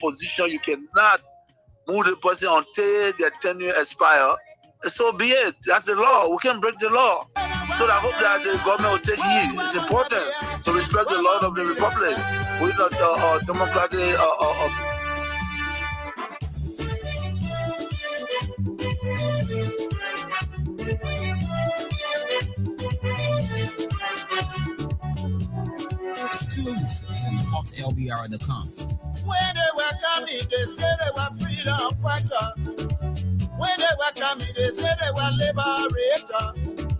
position, you cannot move the person until their tenure expire. So be it. That's the law. We can break the law. So I hope that the government will take heed. It's important to respect the law of the republic. We're not democratic. Exclusive from hotlbr.com. When they were coming, they said they were freedom fighter. When they were coming, they said they were liberator.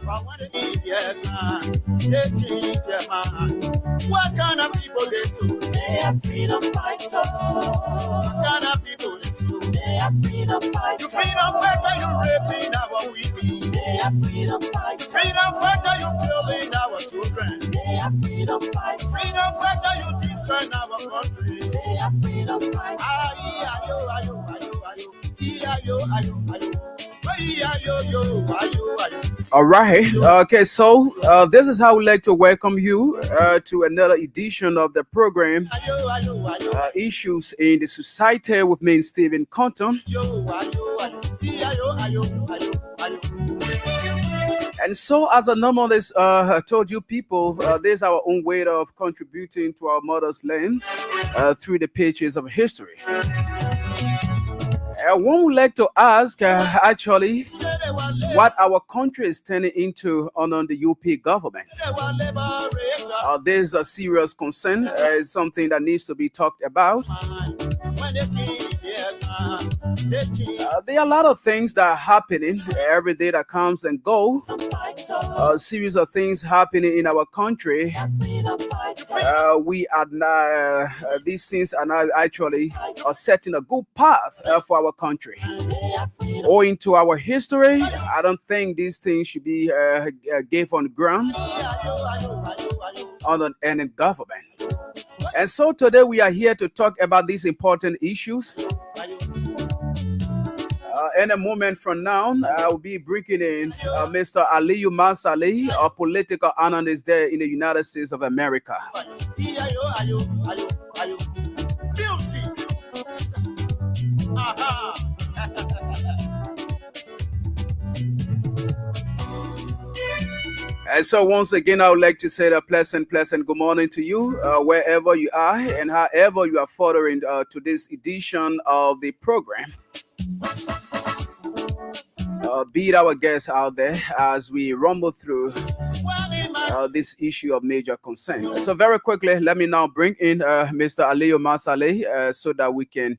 But when they need their man, they change their mind. What kind of people they sue? They are freedom fighters. What kind of people they sue? They are freedom fighters. You freedom fighter, you raping our women. They are freedom fighters. Freedom fighter, you killing our children. They are freedom fighters. Freedom fighter, you destroying our country. They are freedom fighters. Ayo, ayo, ayo, ayo. Ayo, ayo, ayo. Ayo, ayo, ayo, ayo. All right. Okay. So this is how we like to welcome you to another edition of the program, Ayo, ayo, ayo. Issues in the Society, with me, Stephen Compton. Ayo, ayo, ayo. Ayo, ayo, ayo, ayo. And so, as I normally told you people, there's our own way of contributing to our mother's land through the pages of history. One would like to ask, actually, Say they were what our country is turning into under the UP government. liberator. There's a serious concern. It's something that needs to be talked about. When they need their man, they change. There are a lot of things that are happening every day that comes and go. A series of things happening in our country. We are now, these things are now actually setting a good path for our country. Owing to our history, I don't think these things should be gave on the ground under any government. And so today we are here to talk about these important issues. In a moment from now, I will be bringing in Mr. Aliyu Masali, a political analyst there in the United States of America. Ayo, ayo, ayo, ayo. Music. Aha. And so once again, I would like to say a pleasant good morning to you, wherever you are and however you are following to this edition of the program. Be our guests out there as we rumble through this issue of major concern. So very quickly, let me now bring in Mr. Aliyu Masale so that we can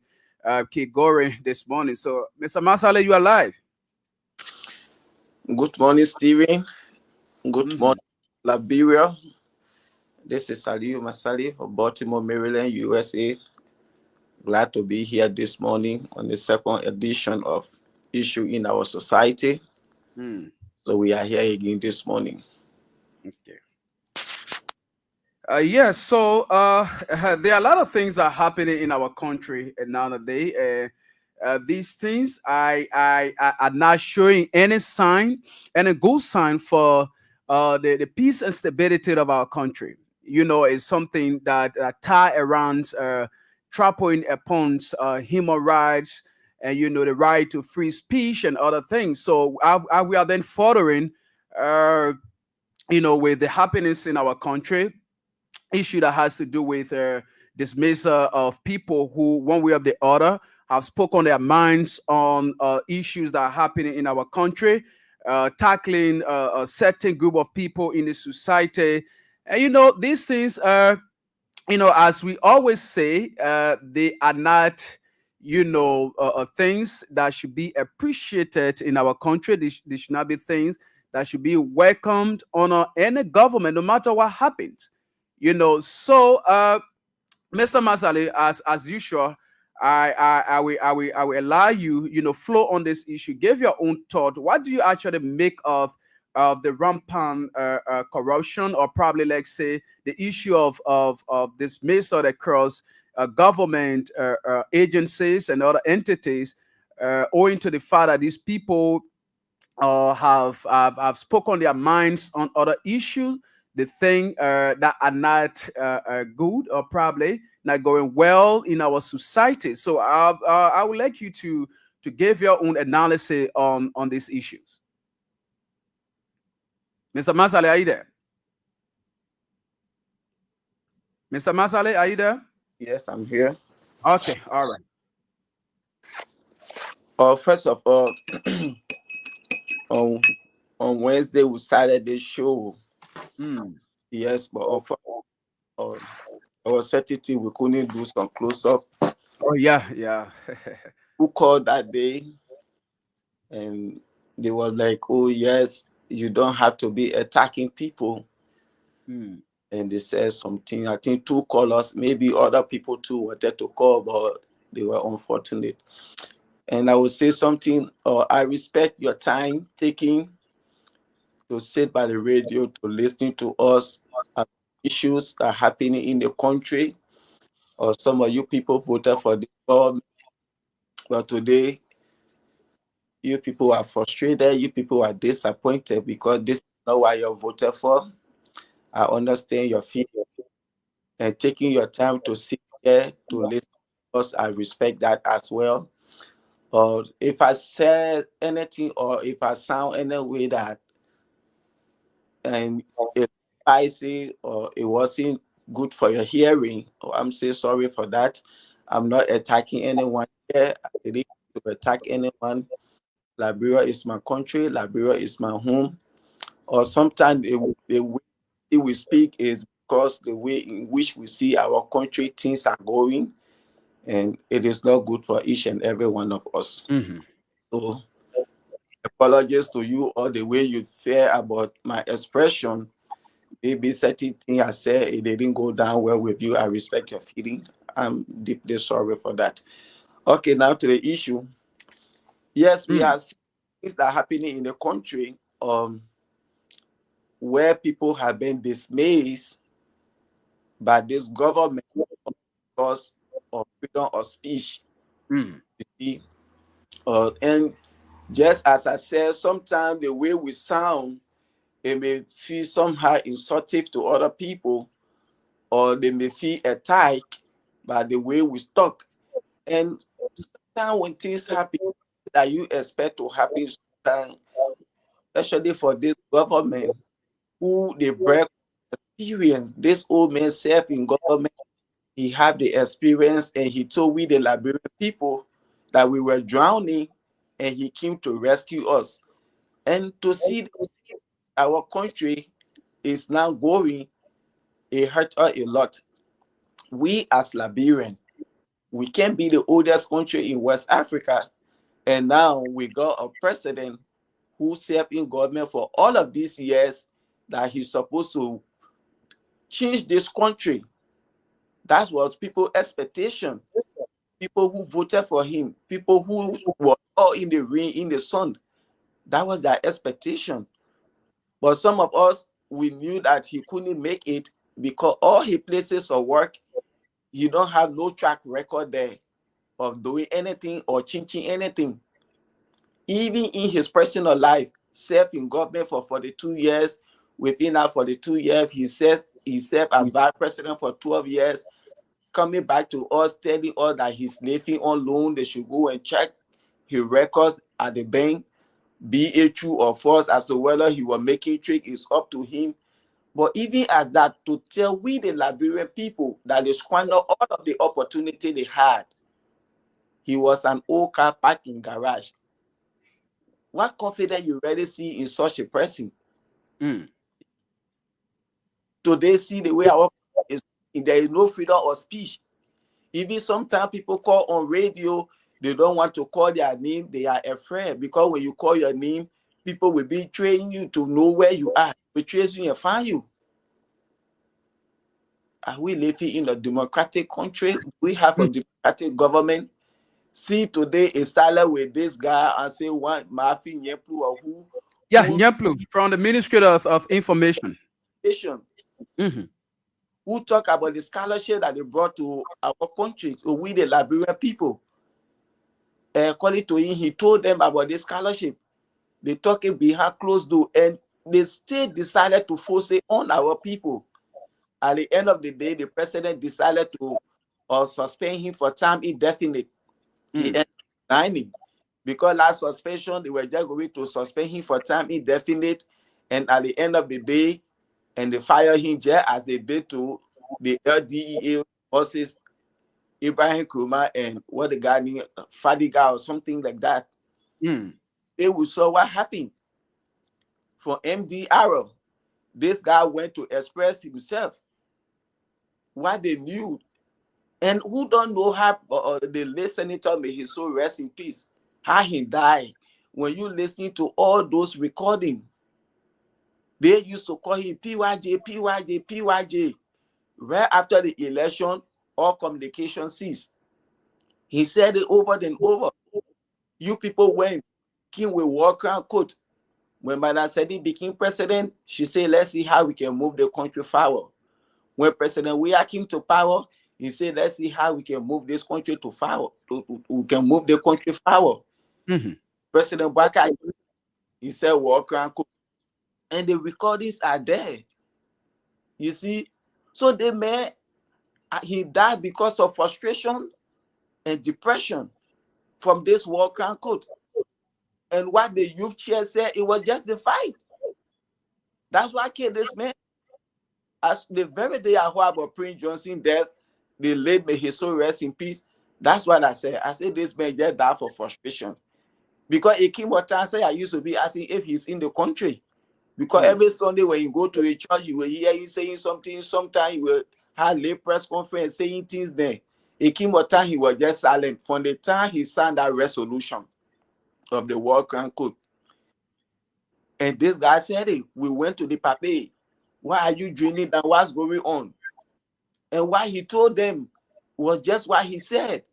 keep going this morning. So, Mr. Masale, you are live. Good morning, Stephen. Good morning, Liberia. This is Aliyu Masali of Baltimore, Maryland, USA. Glad to be here this morning on the second edition of Issue in Our Society. So we are here again this morning. Okay. Yes, so there are a lot of things that are happening in our country nowadays. These things are not showing any sign, any good sign for the peace and stability of our country. You know, it's something that tie around trampling upon human rights and, you know, the right to free speech and other things. So we are then furthering, you know, with the happenings in our country, issue that has to do with dismissal of people who, one way or the other, have spoken their minds on issues that are happening in our country, tackling a certain group of people in the society. And, you know, these things are, you know, as we always say, they are not, you know, things that should be appreciated in our country. They should not be things that should be welcomed on any government, no matter what happens. You know, so Mr. Masali, as usual, I will allow you, you know, flow on this issue. Give your own thought. What do you actually make of the rampant corruption, or probably, like, say, the issue of dismissal across government agencies and other entities, owing to the fact that these people have spoken their minds on other issues, the thing that are not good, or probably not going well in our society. So I would like you to give your own analysis on these issues. Mr. Masale, are you there? Mr. Masale, are you there? Yes, I'm here. Okay, all right. First of all, on Wednesday we started this show. Yes, but our certitude we couldn't do some close up. Oh yeah. Who called that day? And they was like, oh yes, you don't have to be attacking people. And they said something. I think 2 callers, maybe other people too wanted to call, but they were unfortunate. And I would say something. I respect your time taking to sit by the radio to listen to us issues that are happening in the country. Or some of you people voted for the government, but today you people are frustrated. You people are disappointed because this is not what you voted for. I understand your feeling and taking your time to sit here to listen to us. I respect that as well. If I said anything or if I sound any way that and it's spicy or it wasn't good for your hearing, I'm so sorry for that. I'm not attacking anyone here. I didn't attack anyone. Liberia is my country. Liberia is my home. Or sometimes the way we speak is because the way in which we see our country things are going, and it is not good for each and every one of us. So apologies to you all the way you feel about my expression. Maybe certain things I said it didn't go down well with you. I respect your feeling. I'm deeply sorry for that. Okay, now to the issue. Yes, we have seen things that are happening in the country where people have been dismayed by this government because of freedom of speech. You see, and just as I said, sometimes the way we sound, it may feel somehow insulting to other people, or they may feel attacked by the way we talk. And sometimes when things happen that you expect to happen, especially for this government, who they break experience. This old man served in government. He had the experience, and he told we the Liberian people that we were drowning, and he came to rescue us. And to see our country is now going, it hurt us a lot. We as Liberian, we can be the oldest country in West Africa, and now we got a president who served in government for all of these years that he's supposed to change this country. That was people's expectation. People who voted for him, people who were all in the rain, in the sun. That was their expectation. But some of us, we knew that he couldn't make it because all his places of work, you don't have no track record there of doing anything or changing anything. Even in his personal life, served in government for 42 years. Within that 42 years, he served as vice president for 12 years, coming back to us, telling us that he's living on loan. They should go and check his records at the bank, be it true or false, as to whether he was making trick is up to him. But even as that, to tell we the Liberian people that they squandered all of the opportunity they had. He was an old car parking garage. What confidence you really see in such a person? Today, see the way our is, there is no freedom of speech. Even sometimes people call on radio, they don't want to call their name, they are afraid because when you call your name, people will betray you to know where you are, betray you and find you. Are we living in a democratic country? We have a democratic government. See, today it started with this guy and say one Mafi Nyeplu or who? Yeah, Nyeplu from the Ministry of Information. Who talk about the scholarship that they brought to our country, to we the Liberian people. According to him, he told them about this scholarship. They talk it behind closed door, and the state decided to force it on our people. At the end of the day, the president decided to or suspend him for time indefinite. He Mm. ended up resigning because last suspension, they were just going to suspend him for time indefinite, and at the end of the day, and they fire him just as they did to the LDEA bosses, Ibrahim Kuma and what the guy named Fadiga or something like that. Mm. They will saw what happened for MD Arrow. This guy went to express himself, what they knew, and who don't know how the late senator, may his soul rest in peace, how he died. When you listening to all those recordings, they used to call him PYJ, PYJ, PYJ. Right after the election, all communication ceased. He said it over and over. You people went, King will walk around court. When Madam Sedi became president, she said, let's see how we can move the country forward. When President Weah came to power, he said, let's see how we can move this country to forward. We can move the country forward. Mm-hmm. President Baka, he said, walk around court. And the recordings are there. You see? So the man, he died because of frustration and depression from this war crown court. And what the youth chair said, it was just the fight. That's why I killed this man. As the very day I heard about Prince Johnson death, they laid me his soul rest in peace. That's what I said. I said this man just died for frustration. Because it came a time say I used to be asking if he's in the country. Because every Sunday when you go to a church, you will hear him saying something. Sometimes you will have a press conference saying things there. It came a time he was just silent. From the time he signed that resolution of the War Crown Code. And this guy said it. We went to the pape. Why are you dreaming that? What's going on? And what he told them was just what he said.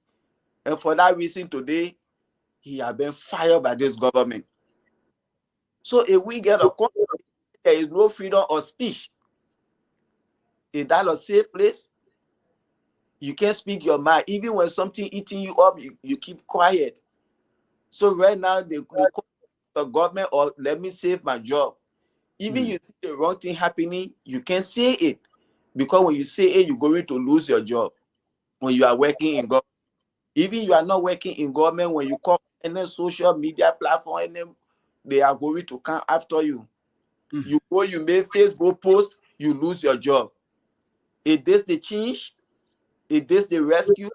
And for that reason today, he has been fired by this government. So if we get a country, there is no freedom of speech. Is that a safe place? You can't speak your mind. Even when something eating you up, you keep quiet. So right now, they call the government, or let me save my job. Even you see the wrong thing happening, you can't say it. Because when you say it, you're going to lose your job. When you are working in government. Even you are not working in government, when you call any social media platform, they are going to come after you. You go, you make Facebook post, you lose your job. Is this the change? Is this the rescue?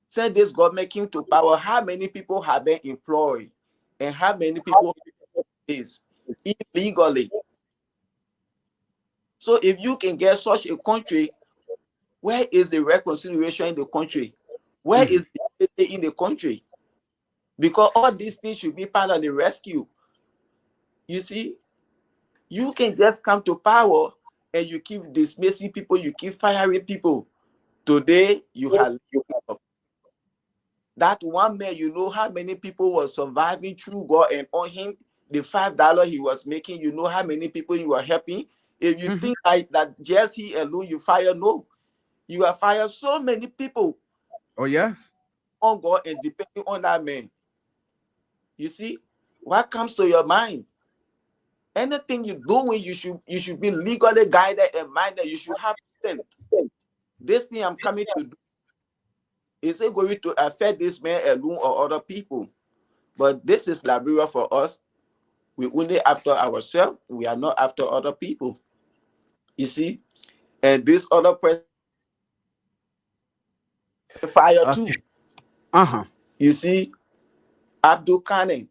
Since this government came to power, how many people have been employed? And how many people is illegally? So if you can get such a country, where is the reconciliation in the country? Where is the unity in the country? Because all these things should be part of the rescue. You see, you can just come to power and you keep dismissing people, you keep firing people. Today, you have that one man, you know how many people were surviving through God, and on him, the $5 he was making, you know how many people you are helping. If you think like that just he alone you fire, no. You have fired so many people. Oh, yes. On God and depending on that man. You see, what comes to your mind? Anything you're doing, you should be legally guided and minded. You should have intent. This thing I'm coming to do, is it going to affect this man alone or other people? But this is Liberia for us. We only after ourselves. We are not after other people. You see? And this other person fire too. You see? Abdul Kane.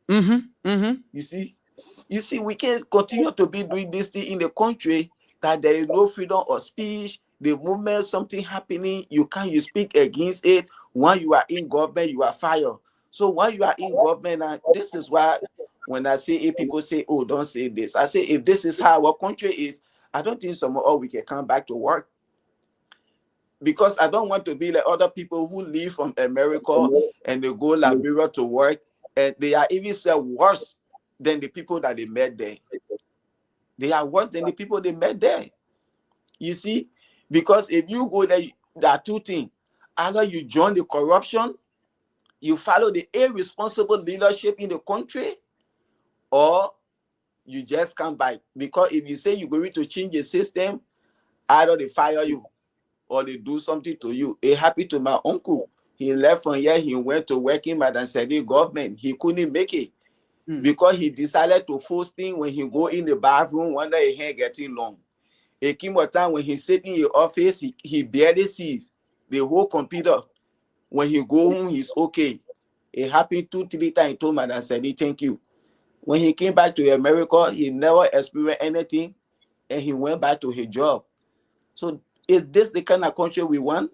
You see, we can't continue to be doing this thing in the country that there is no freedom of speech. The moment something happening, you speak against it. When you are in government, you are fired. So when you are in government, this is why when I say if people say, oh, don't say this. I say if this is how our country is, I don't think we can come back to work. Because I don't want to be like other people who leave from America and they go Liberia to work, and they are even worse than the people that they met there. They are worse than the people they met there. You see? Because if you go there, there are two things. Either you join the corruption, you follow the irresponsible leadership in the country, or you just come back. Because if you say you're going to change the system, either they fire you or they do something to you. It happened to my uncle. He left from here. He went to work in Madam Sadi government. He couldn't make it because he decided to force things when he go in the bathroom when the hair getting long. It came a time when he sit in your office, he barely sees the whole computer. When he go home, he's okay. It happened 2-3 times. He told Madam Sadi, thank you. When he came back to America, he never experienced anything, and he went back to his job. So is this the kind of country we want?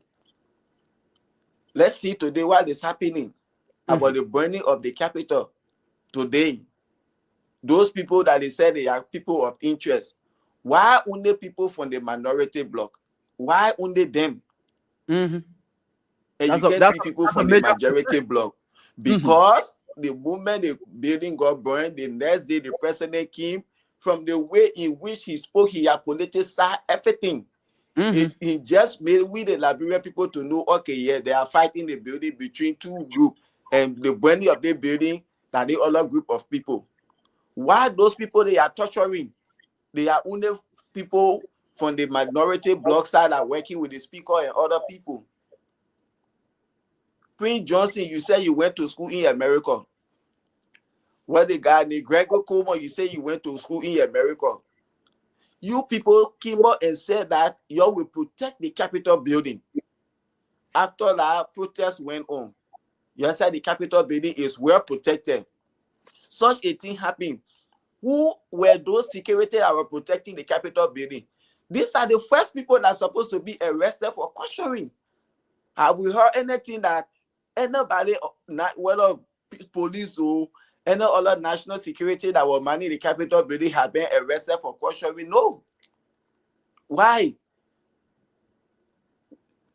Let's see today what is happening about the burning of the Capitol today. Those people that they said they are people of interest. Why only people from the minority bloc? Why only them? And you can see people from the majority bloc. Because the moment the building got burned, the next day the president came. From the way in which he spoke, he had politicized everything. He just made we the Liberian people to know, okay, yeah, they are fighting the building between two groups, and the burning of the building that the other group of people. Why those people they are torturing? They are only people from the minority bloc side are working with the speaker and other people. Prince Johnson, you said you went to school in America. What the guy named Gregor Coleman, you say you went to school in America. You people came up and said that you will protect the Capitol building. After that protest went on, you said the Capitol building is well protected. Such a thing happened. Who were those security that were protecting the Capitol building? These are the first people that are supposed to be arrested for cautioning. Have we heard anything that anybody, whether police or any other national security that were manning the Capitol building have been arrested for cautioning? No. Why?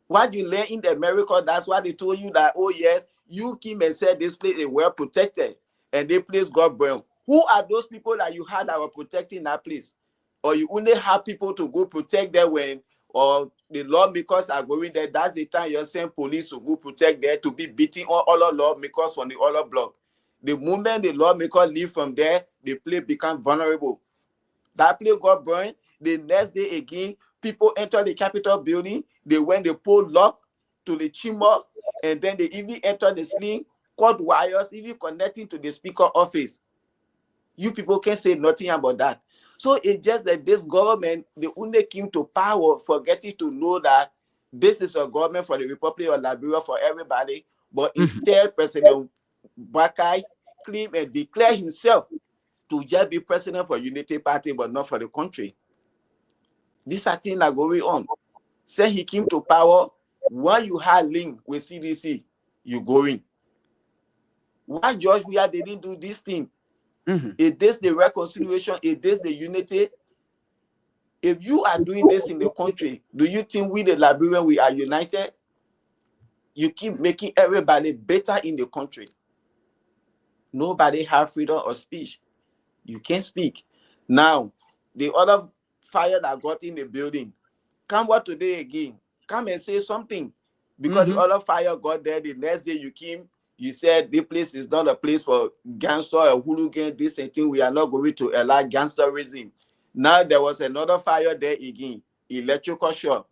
What you learn in America, that's why they told you that, oh yes, you came and said this place is well protected and this place got burned. Who are those people that you had that were protecting that place? Or you only have people to go protect them when, or the lawmakers are going there, that's the time you're saying police will go protect there to be beating all other lawmakers from the other block. The moment the lawmakers leave from there, the place becomes vulnerable. That place got burned. The next day again, people enter the Capitol building. They went, they pulled lock to the chamber, and then they even enter the sling, cord wires, even connecting to the speaker office. You people can't say nothing about that. So it's just that this government, they only came to power forgetting to know that this is a government for the Republic of Liberia for everybody. But instead, President Bakai claimed and declared himself to just be president for Unity Party, but not for the country. These are things that are going on. Say he came to power, when you had link with CDC, you going. Why George Weah didn't do this thing? Is this the reconciliation? Is this the unity? If you are doing this in the country, do you think we the Liberians, we are united? You keep making everybody better in the country. Nobody have freedom of speech. You can't speak. Now, the other fire that got in the building, come out today again. Come and say something. Because the other fire got there, the next day you came, you said the place is not a place for gangster or hooligan, this and thing. We are not going to allow gangsterism. Now there was another fire there again, electrical shock.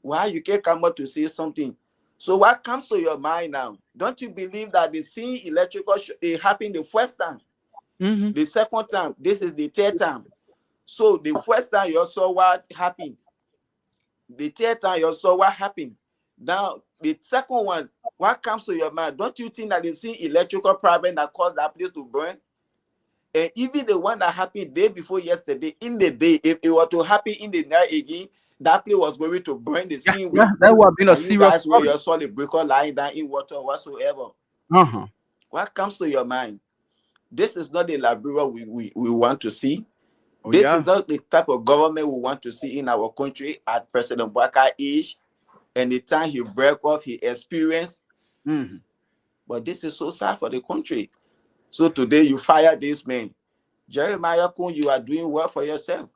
Why you can't come out to say something? So what comes to your mind now? Don't you believe that the same electrical shock, it happened the first time? The second time, this is the third time. So the first time you saw what happened. The third time you saw what happened. Now, the second one, what comes to your mind? Don't you think that the same electrical problem that caused that place to burn? And even the one that happened day before yesterday, in the day, if it were to happen in the night again, that place was going to burn the same way. That would have been a serious problem. Where you saw the breaker lying down in water whatsoever. What comes to your mind? This is not the Liberia we want to see. This is not the type of government we want to see in our country at President Baka's age. And the time he broke off, he experienced. But this is so sad for the country. So today you fire this man. Jeremiah Kun, you are doing well for yourself.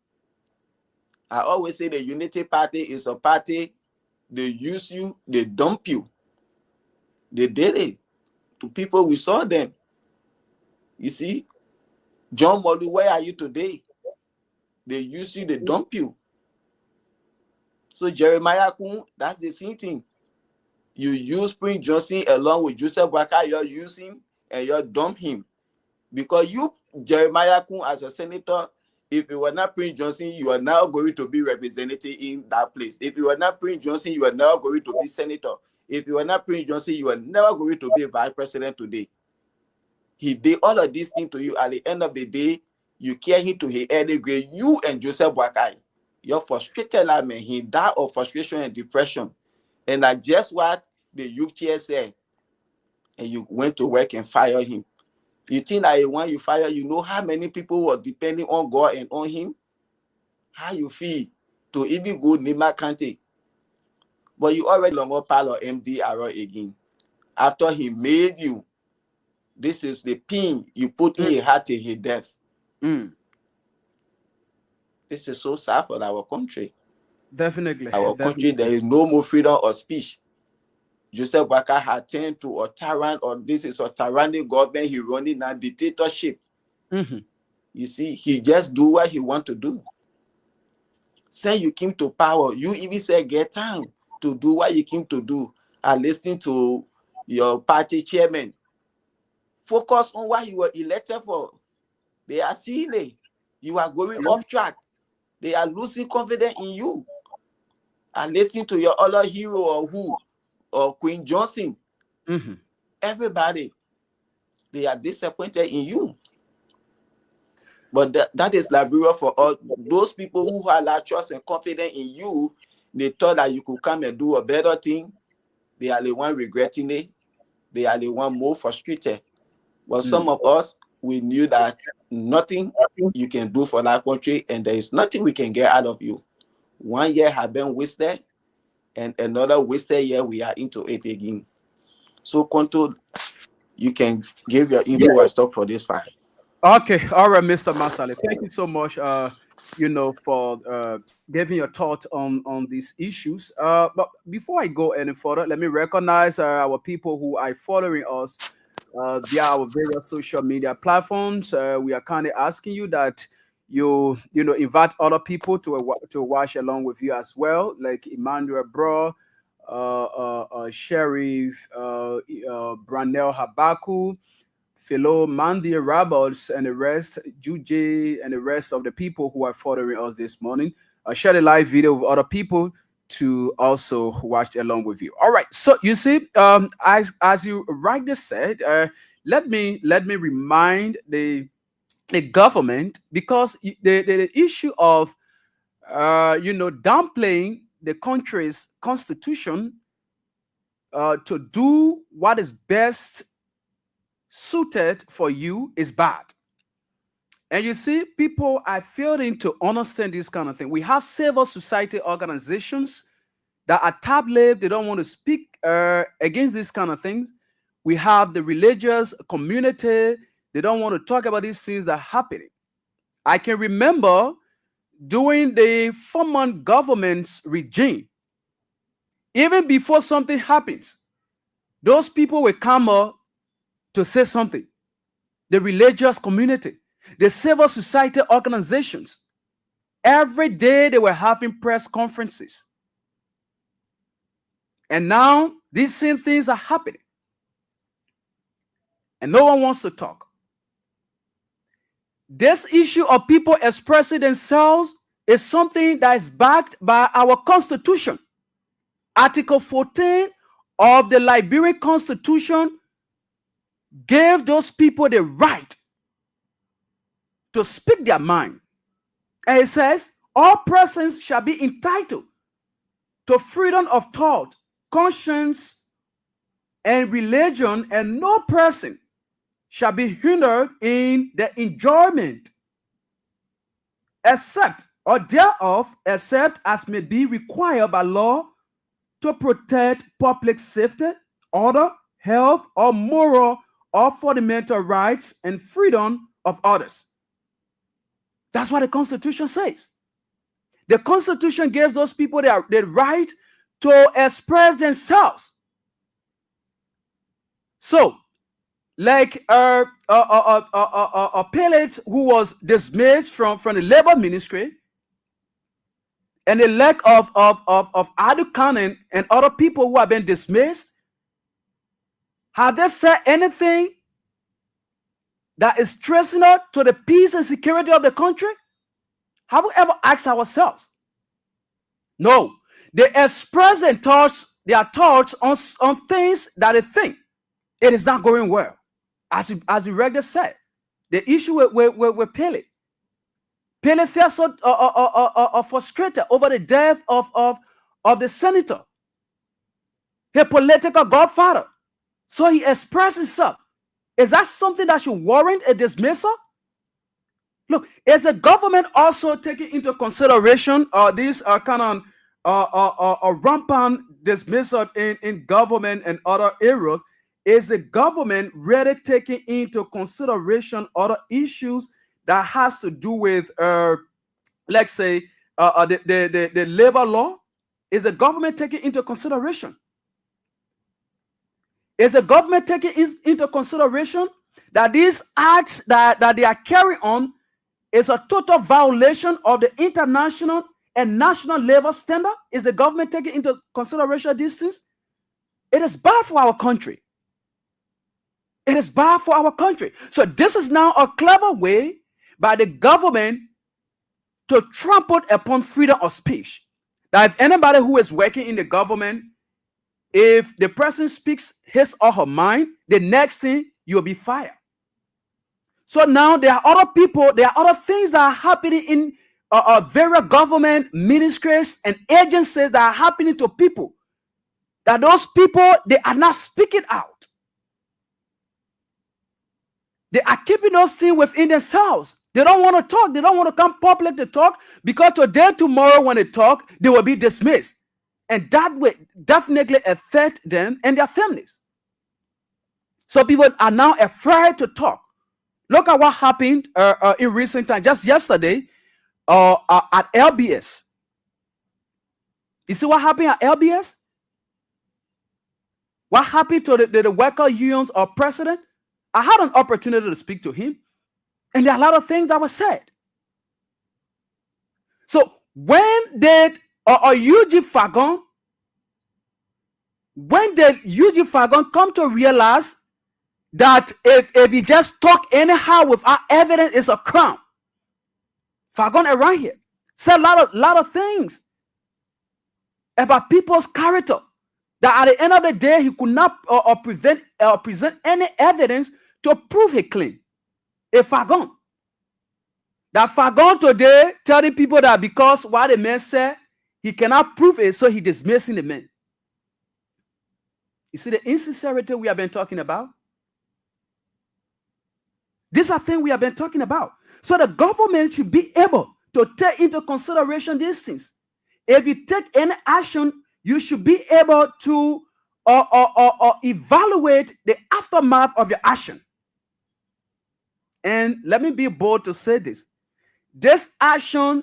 I always say the Unity Party is a party. They use you, they dump you. They did it. To people, we saw them. You see? John Molu, where are you today? They use you, they dump you. So Jeremiah Kun, that's the same thing. You use Prince Johnson along with Joseph Boakai, you're using and you're dump him. Because you, Jeremiah Kun, as a senator, if you were not Prince Johnson, you are now going to be representative in that place. If you were not Prince Johnson, you are now going to be senator. If you were not Prince Johnson, you are never going to be vice president today. He did all of these things to you. At the end of the day, you carry him to his early grave. You and Joseph Boakai, you're frustrated like man. He died of frustration and depression. And that's just what the youth chair said. And you went to work and fire him. You think that when you fire, you know how many people were depending on God and on him? How you feel to even go Nima County? But you already longer part of MDR again. After he made you, this is the pin you put in your heart till his death. This is so sad for our country. Definitely. Our country, there is no more freedom of speech. Joseph Boakai had turned to a tyrant, or this is a tyrannical government. He running a dictatorship. You see, he just do what he want to do. Say you came to power, you even say get time to do what you came to do and listen to your party chairman. Focus on what you were elected for. They are silly. You are going off track. They are losing confidence in you. And listen to your other hero or who? Or Queen Johnson. Everybody, they are disappointed in you. But that is Liberia for all those people who have that trust and confidence in you. They thought that you could come and do a better thing. They are the one regretting it. They are the one more frustrated. But some of us, we knew that nothing you can do for that country, and there is nothing we can get out of you. 1 year has been wasted, and another wasted year we are into it again. So, Konto, you can give your info and stuff for this file. Okay, all right, Mr. Masale. Thank you so much. For giving your thought on these issues. But before I go any further, let me recognize our people who are following us via our various social media platforms. We are kindly asking you that you invite other people to watch along with you as well, like Emmanuel Bro, Sheriff, Brandel Habaku, Philo Mandy Roberts, and the rest, Juji, and the rest of the people who are following us this morning. Share the live video with other people to also watch along with you. All right. So you see, as you rightly said, let me remind the government, because the issue of downplaying the country's constitution to do what is best suited for you is bad. And you see, people are failing to understand this kind of thing. We have civil society organizations that are tab-lib. They don't want to speak against these kind of things. We have the religious community. They don't want to talk about these things that are happening. I can remember during the former government's regime, even before something happens, those people will come up to say something. The religious community, the civil society organizations, every day they were having press conferences. And now these same things are happening. And no one wants to talk. This issue of people expressing themselves is something that is backed by our Constitution. Article 14 of the Liberian Constitution gave those people the right to speak their mind. And it says, all persons shall be entitled to freedom of thought, conscience, and religion, and no person shall be hindered in the enjoyment except or thereof, except as may be required by law to protect public safety, order, health, or moral or fundamental rights and freedom of others. That's what the Constitution says. The Constitution gives those people the right to express themselves. So, like a Pilate who was dismissed from the labor ministry, and the lack of Adu Cannon and other people who have been dismissed, have they said anything that is threatening to the peace and security of the country? Have we ever asked ourselves? No. They express their thoughts on things that they think it is not going well. As the regular said, the issue with Pele. Pele felt so frustrated over the death of the senator, his political godfather. So he expressed himself. Is that something that should warrant a dismissal? Look, is the government also taking into consideration these kind of rampant dismissal in government and other areas? Is the government really taking into consideration other issues that has to do with, let's say, the labor law? Is the government taking into consideration? Is the government taking into consideration that these acts that they are carrying on is a total violation of the international and national labor standard? Is the government taking into consideration these things? It is bad for our country. It is bad for our country. So this is now a clever way by the government to trample upon freedom of speech. That if anybody who is working in the government, if the person speaks his or her mind, the next thing you'll be fired. So now there are other people, there are other things that are happening in various government ministries and agencies that are happening to people. That those people, they are not speaking out. They are keeping those things within themselves. They don't want to talk. They don't want to come public to talk, because today, tomorrow, when they talk, they will be dismissed. And that will definitely affect them and their families. So people are now afraid to talk. Look at what happened in recent time, just yesterday, at LBS. You see what happened at LBS? What happened to the worker unions or president? I had an opportunity to speak to him, and there are a lot of things that were said. So when did Eugene Fagon come to realize that if he just talk anyhow without evidence, it's a crime? Fagon around here said a lot of things about people's character, that at the end of the day, he could not present any evidence to prove he claim. A Fagon. That Fagon today telling people that because what the man said, he cannot prove it, so he dismissing the man. You see the insincerity we have been talking about? These are things we have been talking about. So the government should be able to take into consideration these things. If you take any action, you should be able to evaluate the aftermath of your action. And let me be bold to say this. This action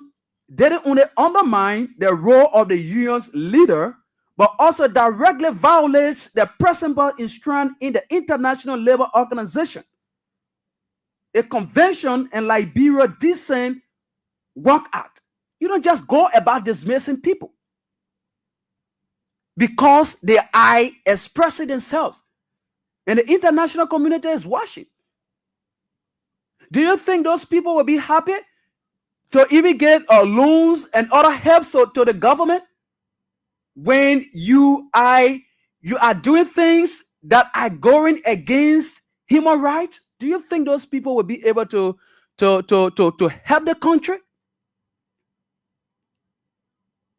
didn't only undermine the role of the union's leader, but also directly violates the principle enshrined in the International Labour Organization, a convention and Liberia decent work act. You don't just go about dismissing people because they are expressing themselves, and the international community is watching. Do you think those people will be happy to even get loans and other help to the government when you are doing things that are going against human rights? Do you think those people will be able to help the country?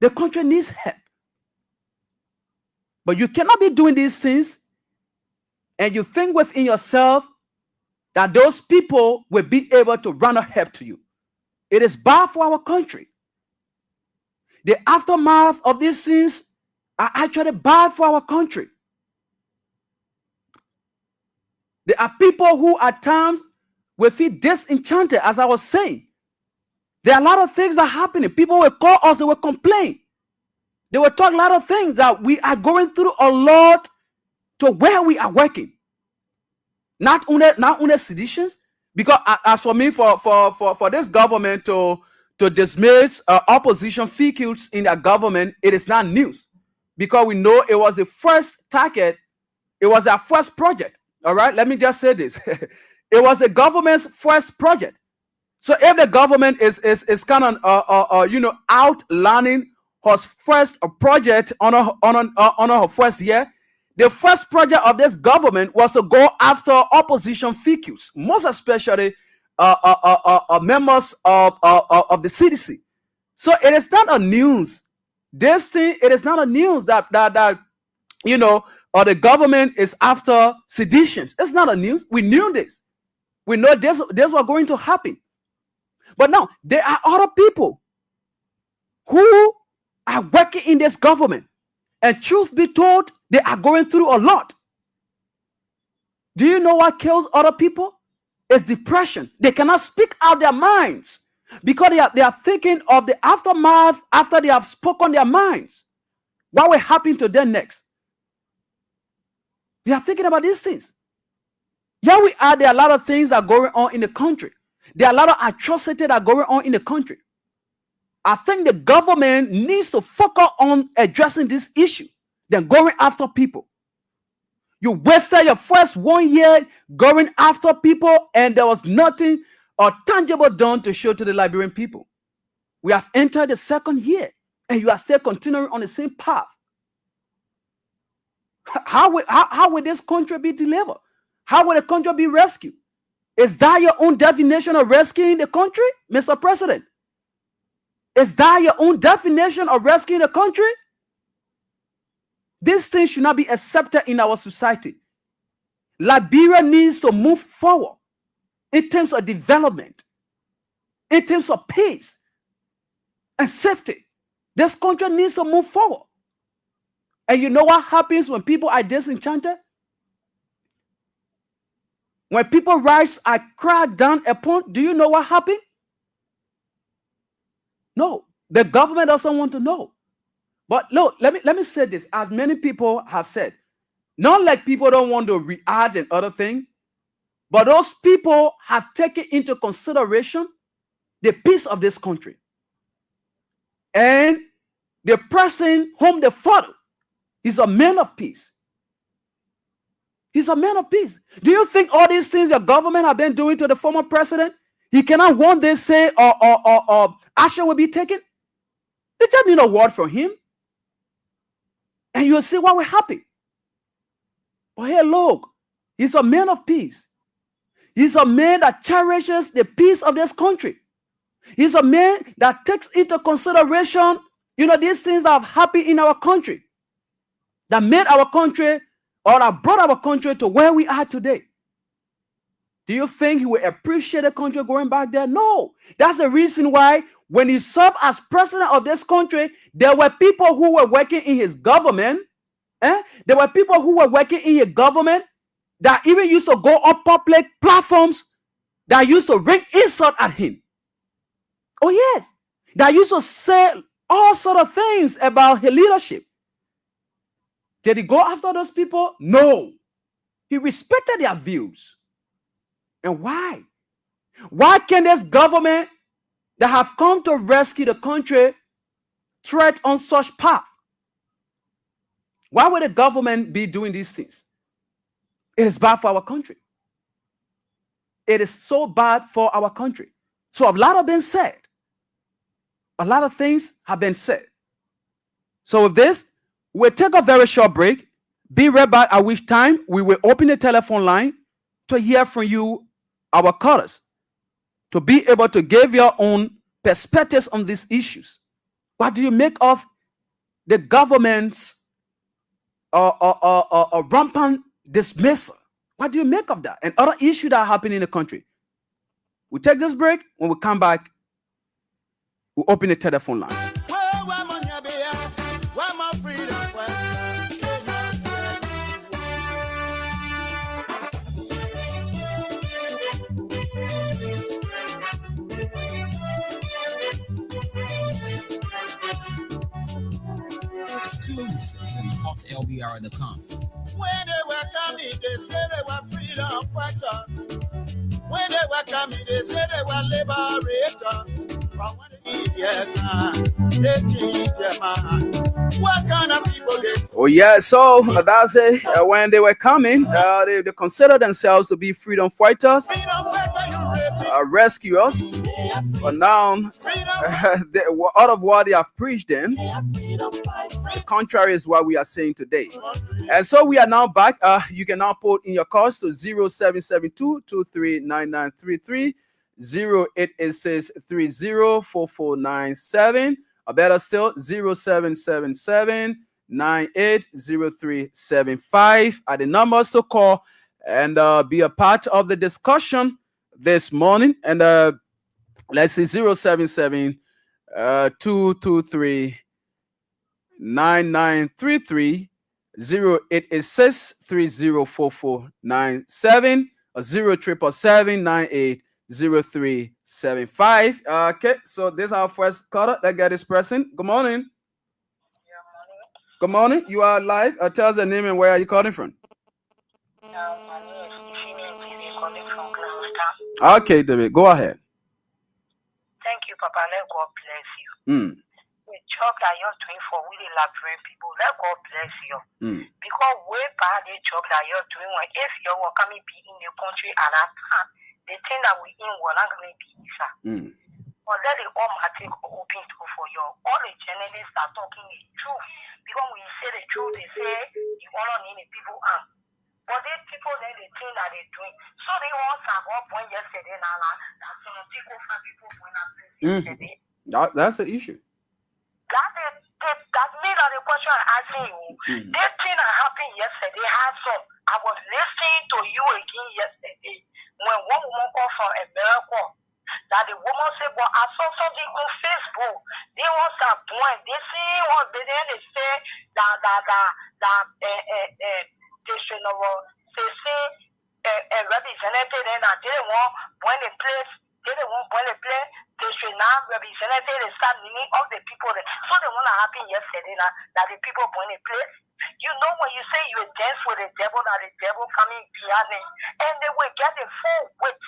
The country needs help. But you cannot be doing these things and you think within yourself that those people will be able to run a help to you. It is bad for our country. The aftermath of these things are actually bad for our country. There are people who at times will feel disenchanted, as I was saying. There are a lot of things that are happening. People will call us, they will complain. They will talk a lot of things that we are going through a lot to where we are working. Not only seditions, because as for me, for this government to to dismiss opposition figures in their government, it is not news, because we know it was the first target. It was our first project. All right, let me just say this. It was the government's first project. So if the government is kind of outlining her first project on her first year, the first project of this government was to go after opposition figures, most especially members of the CDC. So it is not a news. This thing, it is not a news that or the government is after seditions. It's not a news. We knew this. We know this was going to happen. But now there are other people who are working in this government, and truth be told, they are going through a lot. Do you know what kills other people? It's depression. They cannot speak out their minds because they are thinking of the aftermath after they have spoken their minds. What will happen to them next? They are thinking about these things. There are a lot of things that are going on in the country. There are a lot of atrocities that are going on in the country. I think the government needs to focus on addressing this issue than going after people. You wasted your first 1 year going after people, and there was nothing tangible done to show to the Liberian people. We have entered the second year, and you are still continuing on the same path. How will this country be delivered? How will the country be rescued? Is that your own definition of rescuing the country, Mr. President? Is that your own definition of rescuing the country? These things should not be accepted in our society. Liberia needs to move forward in terms of development, in terms of peace and safety. This country needs to move forward. And you know what happens when people are disenchanted? When people rise are cracked down upon, do you know what happened? No, the government doesn't want to know. But look, let me say this, as many people have said, not like people don't want to react and other things, but those people have taken into consideration the peace of this country. And the person whom they follow is a man of peace. He's a man of peace. Do you think all these things your government have been doing to the former president, he cannot one day say or action will be taken? They just need a word from him, and you'll see what will happen. But hey, look, he's a man of peace. He's a man that cherishes the peace of this country. He's a man that takes into consideration, these things that have happened in our country, that made our country, or that brought our country to where we are today. Do you think he will appreciate the country going back there? No. That's the reason why when he served as president of this country, there were people who were working in his government. There were people who were working in his government that even used to go on public platforms that used to ring insult at him. Oh yes. That used to say all sort of things about his leadership. Did he go after those people? No. He respected their views. And why? Why can this government that have come to rescue the country tread on such path? Why would the government be doing these things? It is bad for our country. It is so bad for our country. So a lot have been said. A lot of things have been said. So with this, we'll take a very short break. Be right back, at which time we will open the telephone line to hear from you, our callers, to be able to give your own perspectives on these issues. What do you make of the government's rampant dismissal? What do you make of that and other issues that are happening in the country? We'll take this break. When we come back, we'll open the telephone line. Exclusive from hotlbr.com. When they were coming, they said they were freedom fighters. When they were coming, they said they were liberators. But when they What kind of people this? Oh yeah, so that's it. When they were coming, they considered themselves to be freedom fighters, rescuers. But now, out of what they have preached, then the contrary is what we are saying today. And so we are now back. You can now put in your calls to 0772-239933, 0886-304497, or better still 0777-980375 are the numbers to call and be a part of the discussion this morning. And let's see, 077-223-9933, 0886-304497, or 0777-980375. Okay, so this is our first caller. Let's get this person. Good morning. Good morning. You are live. Tell us the name and where are you calling from? My name is Ifeanyi calling from Glasgow. Okay, David, go ahead. Thank you, Papa. Let God bless you. The job that you're doing for really Liberian people, let God bless you. Because way back the job that you're doing, when if you were coming be in the country at that time, the thing that we in were not going to be easy. But let the Almighty open door for you. All the journalists are talking the truth. Because when you say the truth, they say you honor the people arm. But these people then they think that they're doing. So they want to have one point yesterday now that some people when I yesterday. That's the issue. That means that the question I'm asking you, this thing that happened yesterday has some. I was listening to you again yesterday when one woman called from America. That the woman said, but I saw something on Facebook. They want some point. They see what they say that they should know representative and I didn't want when they place they should not representative and start meaning of the people there. So the one that happened yesterday now that the people when they place. You know when you say you dance with the devil, that the devil coming behind it, and they will get the full weight.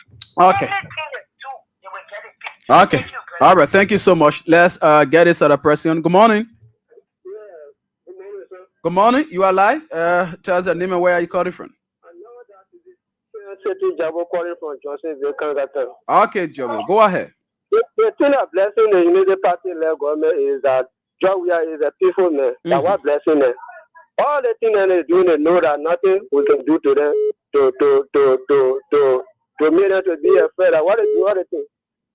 Okay. Anything they do, they will get it. Okay. All right. Thank you so much. Let's get this other person. Good morning. Good morning. You are live. Tell us your name and where are you calling from? Jabo calling from Johnsonville, Canada. Okay, Jabo, go ahead. The thing of blessing the Unity Party led government is that Georgia is a peaceful man. That what blessing them. All the things that they're doing, they know that nothing we can do to them to make them to be afraid of what they do. All the things.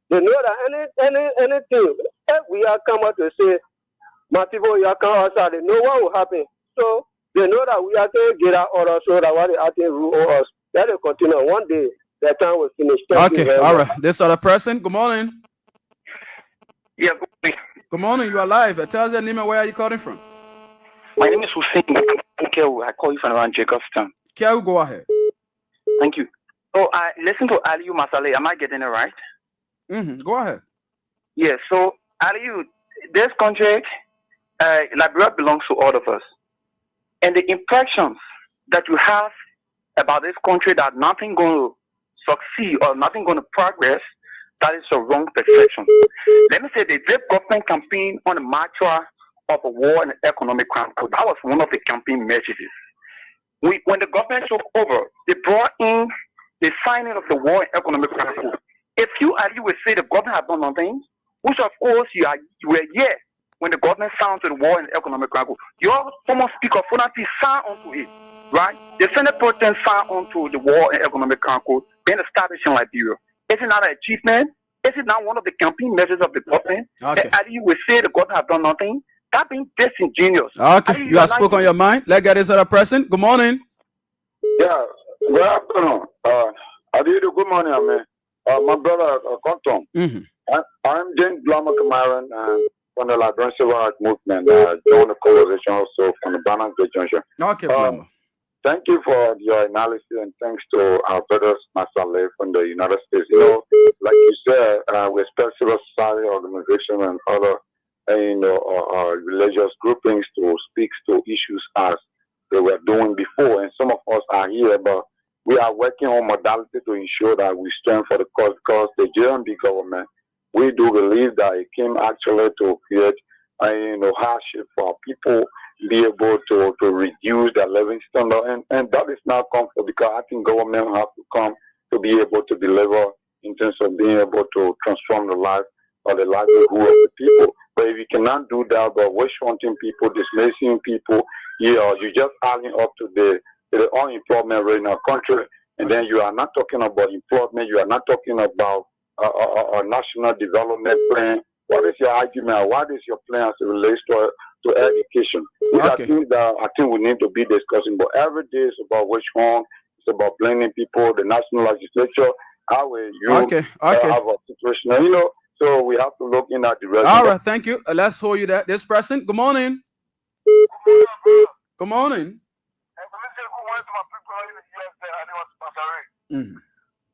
They know that anything if we are come out to say, my people, you are come outside, they know what will happen. So they know that we are going to get our order so that what they are going to rule us. Let it continue. One day, the time will finish. Okay, all right. This other person, good morning. Yeah, good morning. Good morning, you are live. Tell us your name and where are you calling from? My name is Hussein. I call you from around Jacobstown. Kel, go ahead. Thank you. So I listen to Aliyu Masale. Am I getting it right? Go ahead. Yeah, so Aliyu, this country, Liberia belongs to all of us. And the impressions that you have about this country that nothing going to succeed or nothing going to progress, that is a wrong perception. Let me say the Drip government campaign on the matter of a war and economic crime, that was one of the campaign messages. When the government took over, they brought in the signing of the war and economic crime code. If you will say the government has done nothing, which of course you were here when the government signed to the war and economic crime code. Your former speaker, Fonati, signed onto it. Right? The Senate President signed onto the war and economic crime code being established in Liberia. Is it not an achievement? Is it not one of the campaign measures of the government? Okay. That you will say the government has done nothing? That being disingenuous. Okay, you have spoken on your mind. Let's get this other person. Good morning. Yeah, good afternoon. Good morning, man. My brother, Compton. I'm James Blama Kamaran from the Liberian Civil Rights Movement. Joined the coalition also from the Banana Great Junction. Okay, Blama. Thank you for your analysis and thanks to our brothers, Masale from the United States. You know, like you said, we expect civil society organizations and other, religious groupings to speak to issues as they were doing before. And some of us are here, but we are working on modality to ensure that we stand for the cause because the JMB government we do believe that it came actually to create hardship for people, be able to reduce their living standard, and that is not comfort, because I think government have to come to be able to deliver in terms of being able to transform the life or the livelihood of the people. But if you cannot do that, but witch hunting people, dismissing people, you're just adding up to the unemployment rate in our country, and then you are not talking about employment, you are not talking about a national development plan. What is your argument? What is your plan as it relates to education? These are things that I think we need to be discussing. But every day is about witch hunt, it's about blaming people, the national legislature. How will you have a situation? So we have to look in that direction. All right, thank you. Let's hold you that. This person, good morning. Good morning.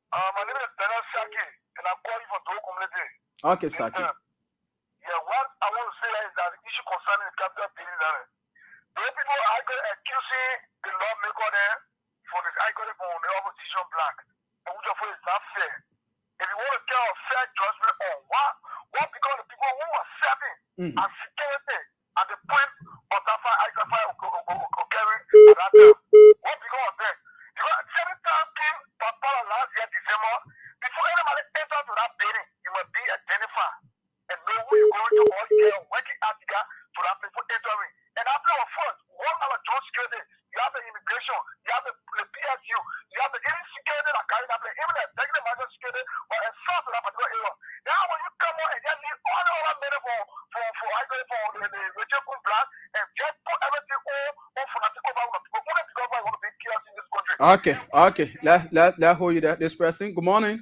My name is Bernard Saki, and I'm calling for Togo community. Okay, Saki. What I want to say is that the issue concerning the capital building, those people are accusing the lawmaker there for this icon on the opposition black, and which of is not fair. If you want to get a fair judgment on what because the people who are serving and security at the point of that icon carry that time, what because of that? Because 7 times came Papa last year December, before anybody enter to that building, you must be identified and know who you're going to all care working out to that people entering. And after our first, one our job security, you have the immigration, you have the PSU, you have the any security that carry that place, even the executive manager security or a source of that particular area. Now when you come on and just leave all the other money for the Rachel Black and just put everything on for the people who want to be chaos in this country. Okay. Let hold you that. This person. Good morning.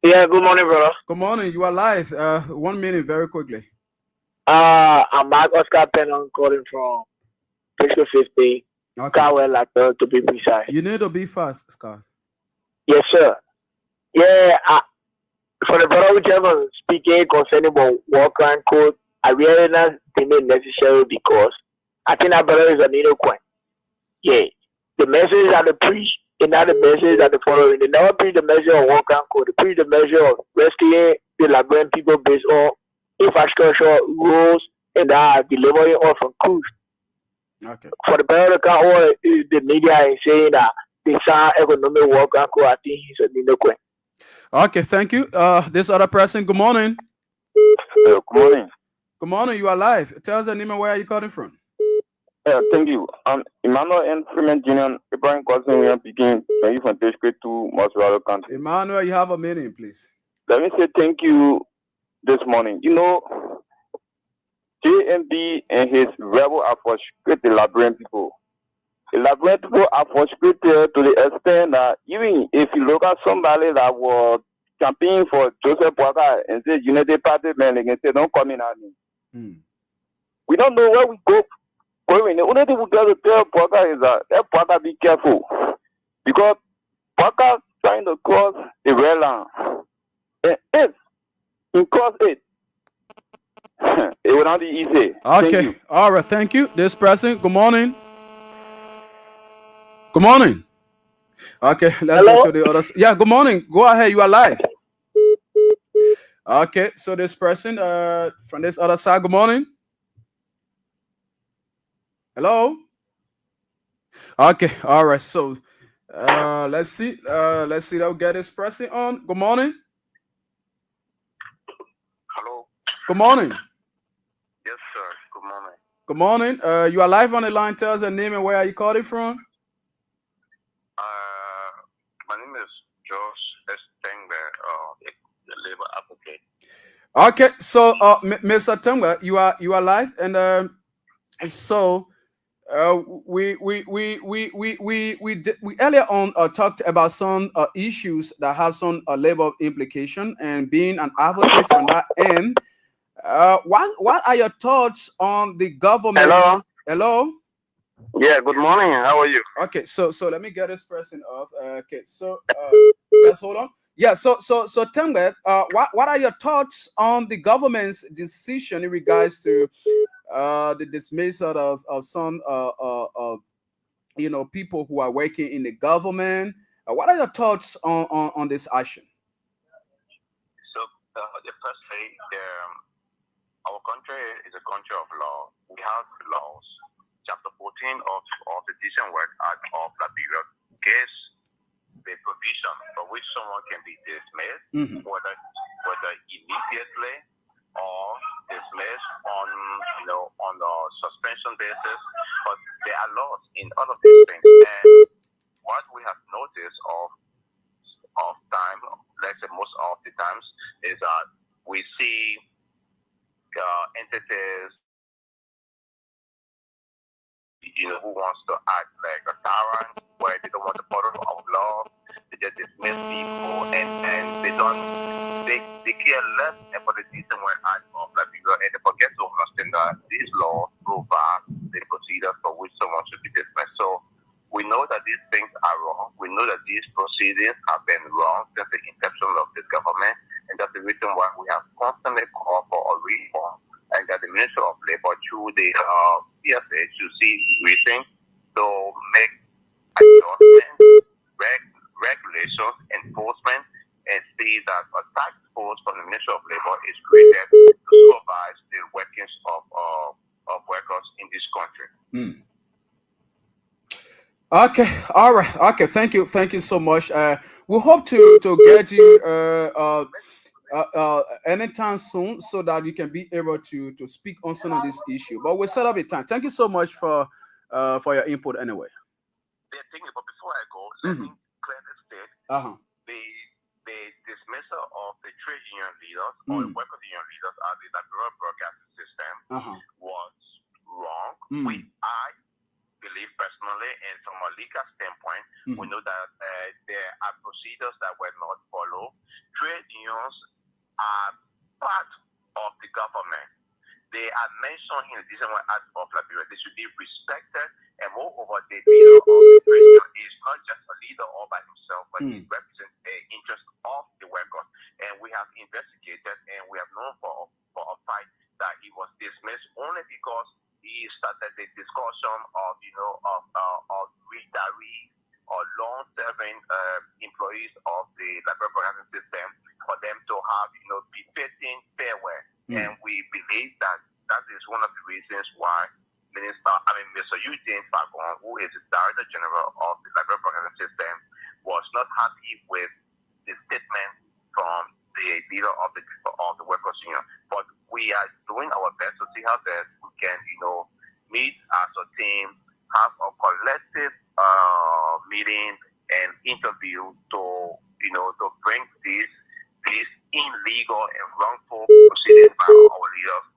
Yeah, good morning, brother. Good morning. You are live. 1 minute, very quickly. I'm Mark Oscar Pennon calling from Pixel 50. Cowell, like to be precise. You need to be fast, Scott. Yes, sir. Yeah, for the brother whichever speaking concerning about war crime code, I really not think it necessary because I think that brother is a needle coin. Yeah, the message that they preach is not the message that they follow. They never preach the message of war crime code. They preach the message of rescuing the Liberian people based on infrastructure, rules, and delivering off from cruise. Okay. For the brother or the media is saying that the sound economic war crime code, I think he's a needle coin. Okay, thank you. This other person, good morning. Good morning. Good morning, you are live. Tell us the name and where are you calling from? Thank you. Emmanuel N. Freeman Jr., Ibrahim Cousin, we are beginning from District 2, Montreal County. Emmanuel, you have a minute, please. Let me say thank you this morning. JMB and his rebel are frustrated the Liberian people. The Liberian people are frustrated to the extent that even if you look at somebody that was campaigning for Joseph Boakai and say United Party man, they can say don't come in at me. We don't know where we go. The only thing we got to tell Boakai is that let Boakai be careful because Boakai trying to cross the red line. And if he cross it, it will not be easy. Okay. All right. Thank you. This person. Good morning. Good morning. Okay. Let's go to the others. Yeah. Good morning. Go ahead. You are live. Okay. So this person from this other side. Good morning. Hello. Okay. All right. So let's see. I'll get this person on. Good morning. Hello. Good morning. Yes, sir. Good morning. Good morning. You are live on the line. Tell us your name and where are you calling from? My name is Josh S. Tengber, the labor advocate. Okay, so Mr. Tengber, you are live, and so we earlier on talked about some issues that have some labor implication, and being an advocate from that end. What are your thoughts on the government? Hello. Yeah. Good morning. How are you? Okay. So let me get this person off. Okay. So let's hold on. Yeah. So Tengber, what are your thoughts on the government's decision in regards to the dismissal of some people who are working in the government? What are your thoughts on this action? So Firstly, our country is a country of law. We have laws. Chapter 14 of the Decent Work Act of Liberia gives the provision for which someone can be dismissed, whether immediately or dismissed on a suspension basis. But there are laws in all of these things. And what we have noticed of time, let's say most of the times, is that we see entities who wants to act like a tyrant, where they don't want to follow our law, they just dismiss people, and they care less about the Decent Work Act of Liberia, and they forget to understand that these laws provide the procedures for which someone should be dismissed. So we know that these things are wrong. We know that these proceedings have been wrong since the inception of this government, and that's the reason why we have constantly called for a reform, and that the Ministry of Labor, through the PSA, to see reason to make adjustments, regulations, enforcement, and see that a task force from the Ministry of Labor is created to supervise the workings of workers in this country. Okay, all right. Okay, thank you so much. We hope to get you anytime soon, so that you can be able to speak on some of this issue. But we'll set up a time. Thank you so much for your input anyway. But before I go, let me clearly state the dismissal of the trade union leaders or the workers union leaders at the Liberia broadcasting system was wrong. I believe personally, and from a legal standpoint, we know that there are procedures that were not followed. Trade unions are part of the government. They are mentioned in the Decent Work Act of Liberia. They should be respected, and moreover, the leader of the trade union is not just a leader all by himself, but he represents the interest of the workers. And we have investigated, and we have known for a fact that he was dismissed only because he started the discussion of retirees or long-serving employees of the Liberia broadcasting system, for them to have befitting farewell. And we believe that is one of the reasons why Mr. Eugene Fagon, who is the Director General of the Liberia broadcasting system, was not happy with the statement from the leader of the workers union. But we are doing our best to see how best we can, meet as a team, have a collective meeting and interview to bring these illegal and wrongful proceedings by our leaders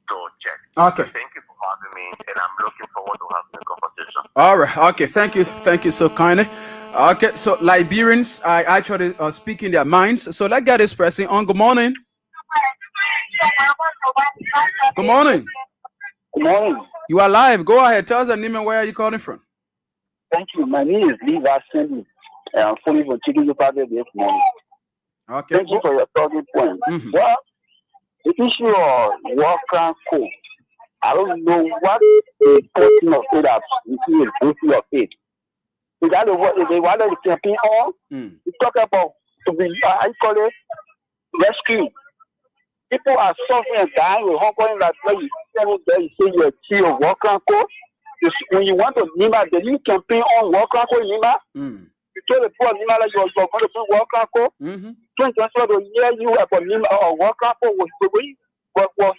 to check. Okay. So thank you for having me, and I'm looking forward to having a conversation. All right. Okay. Thank you so kindly. Okay. So Liberians are actually speaking their minds. So let's get this person on. Good morning. Good morning. Good morning. You are live. Go ahead. Tell us your name and where are you calling from? Thank you. My name is Levi Cindy. I'm phoning from Chicken Department this morning. Okay. Thank you for your talking point. Well, the issue of worker code, I don't know what the person of it that is guilty of it. Is that what they wanted to campaign on? We talk about to be, I call it rescue. People are suffering and dying with hunger. Like when you say you're a worker code. When you want to Nima, the new campaign on worker code Nima. You told the poor Nima that you're going to put worker code. Trying to hear you about Nima or worker code was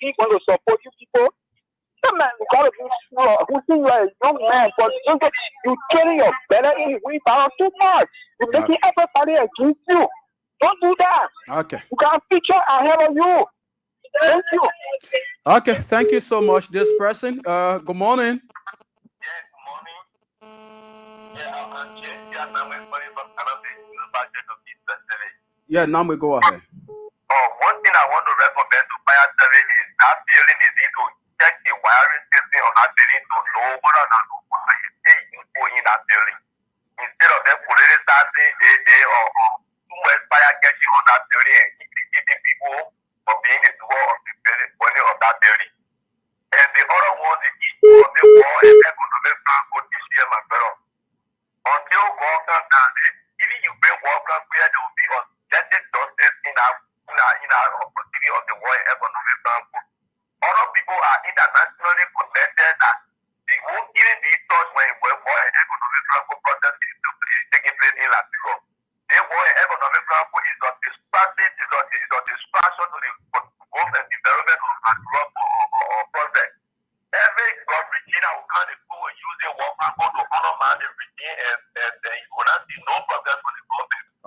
he going to support you people? Some man who think you are a young man, but you carry your belly in with power too much. You're making everybody against you. Don't do that. Okay. You can feature ahead of you. Thank you. Okay, thank you so much, this person. Good morning. Yeah, now we go ahead. One thing I want to recommend to fire service is that building is need to check the wiring system of that building to know whether or not people in that building. Instead of them putting it starting or too much fire catching on that building and keeping people from being the door of the building of that building. And the other one, the issue of the war and economic plan for this year, my brother. Until God comes down there, even you bring workers where there will be authentic justice in our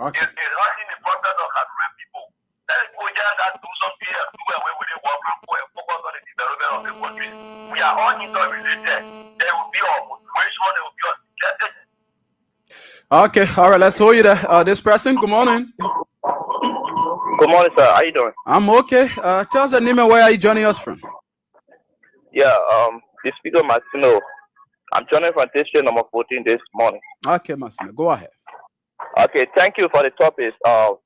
Okay. It's rushing the process of Liberian people. Let's go down that do something else, do away with the work and go and focus on the development of the country. We are all interrelated. There will be our motivation, there will be our strategy. Okay, all right, let's hold you there. This person, good morning. Good morning, sir. How you doing? I'm okay. Tell us the name and where are you joining us from? Yeah, the speaker Martino. I'm joining from district number 14 this morning. Okay, Martino, go ahead. Okay, thank you for the topic.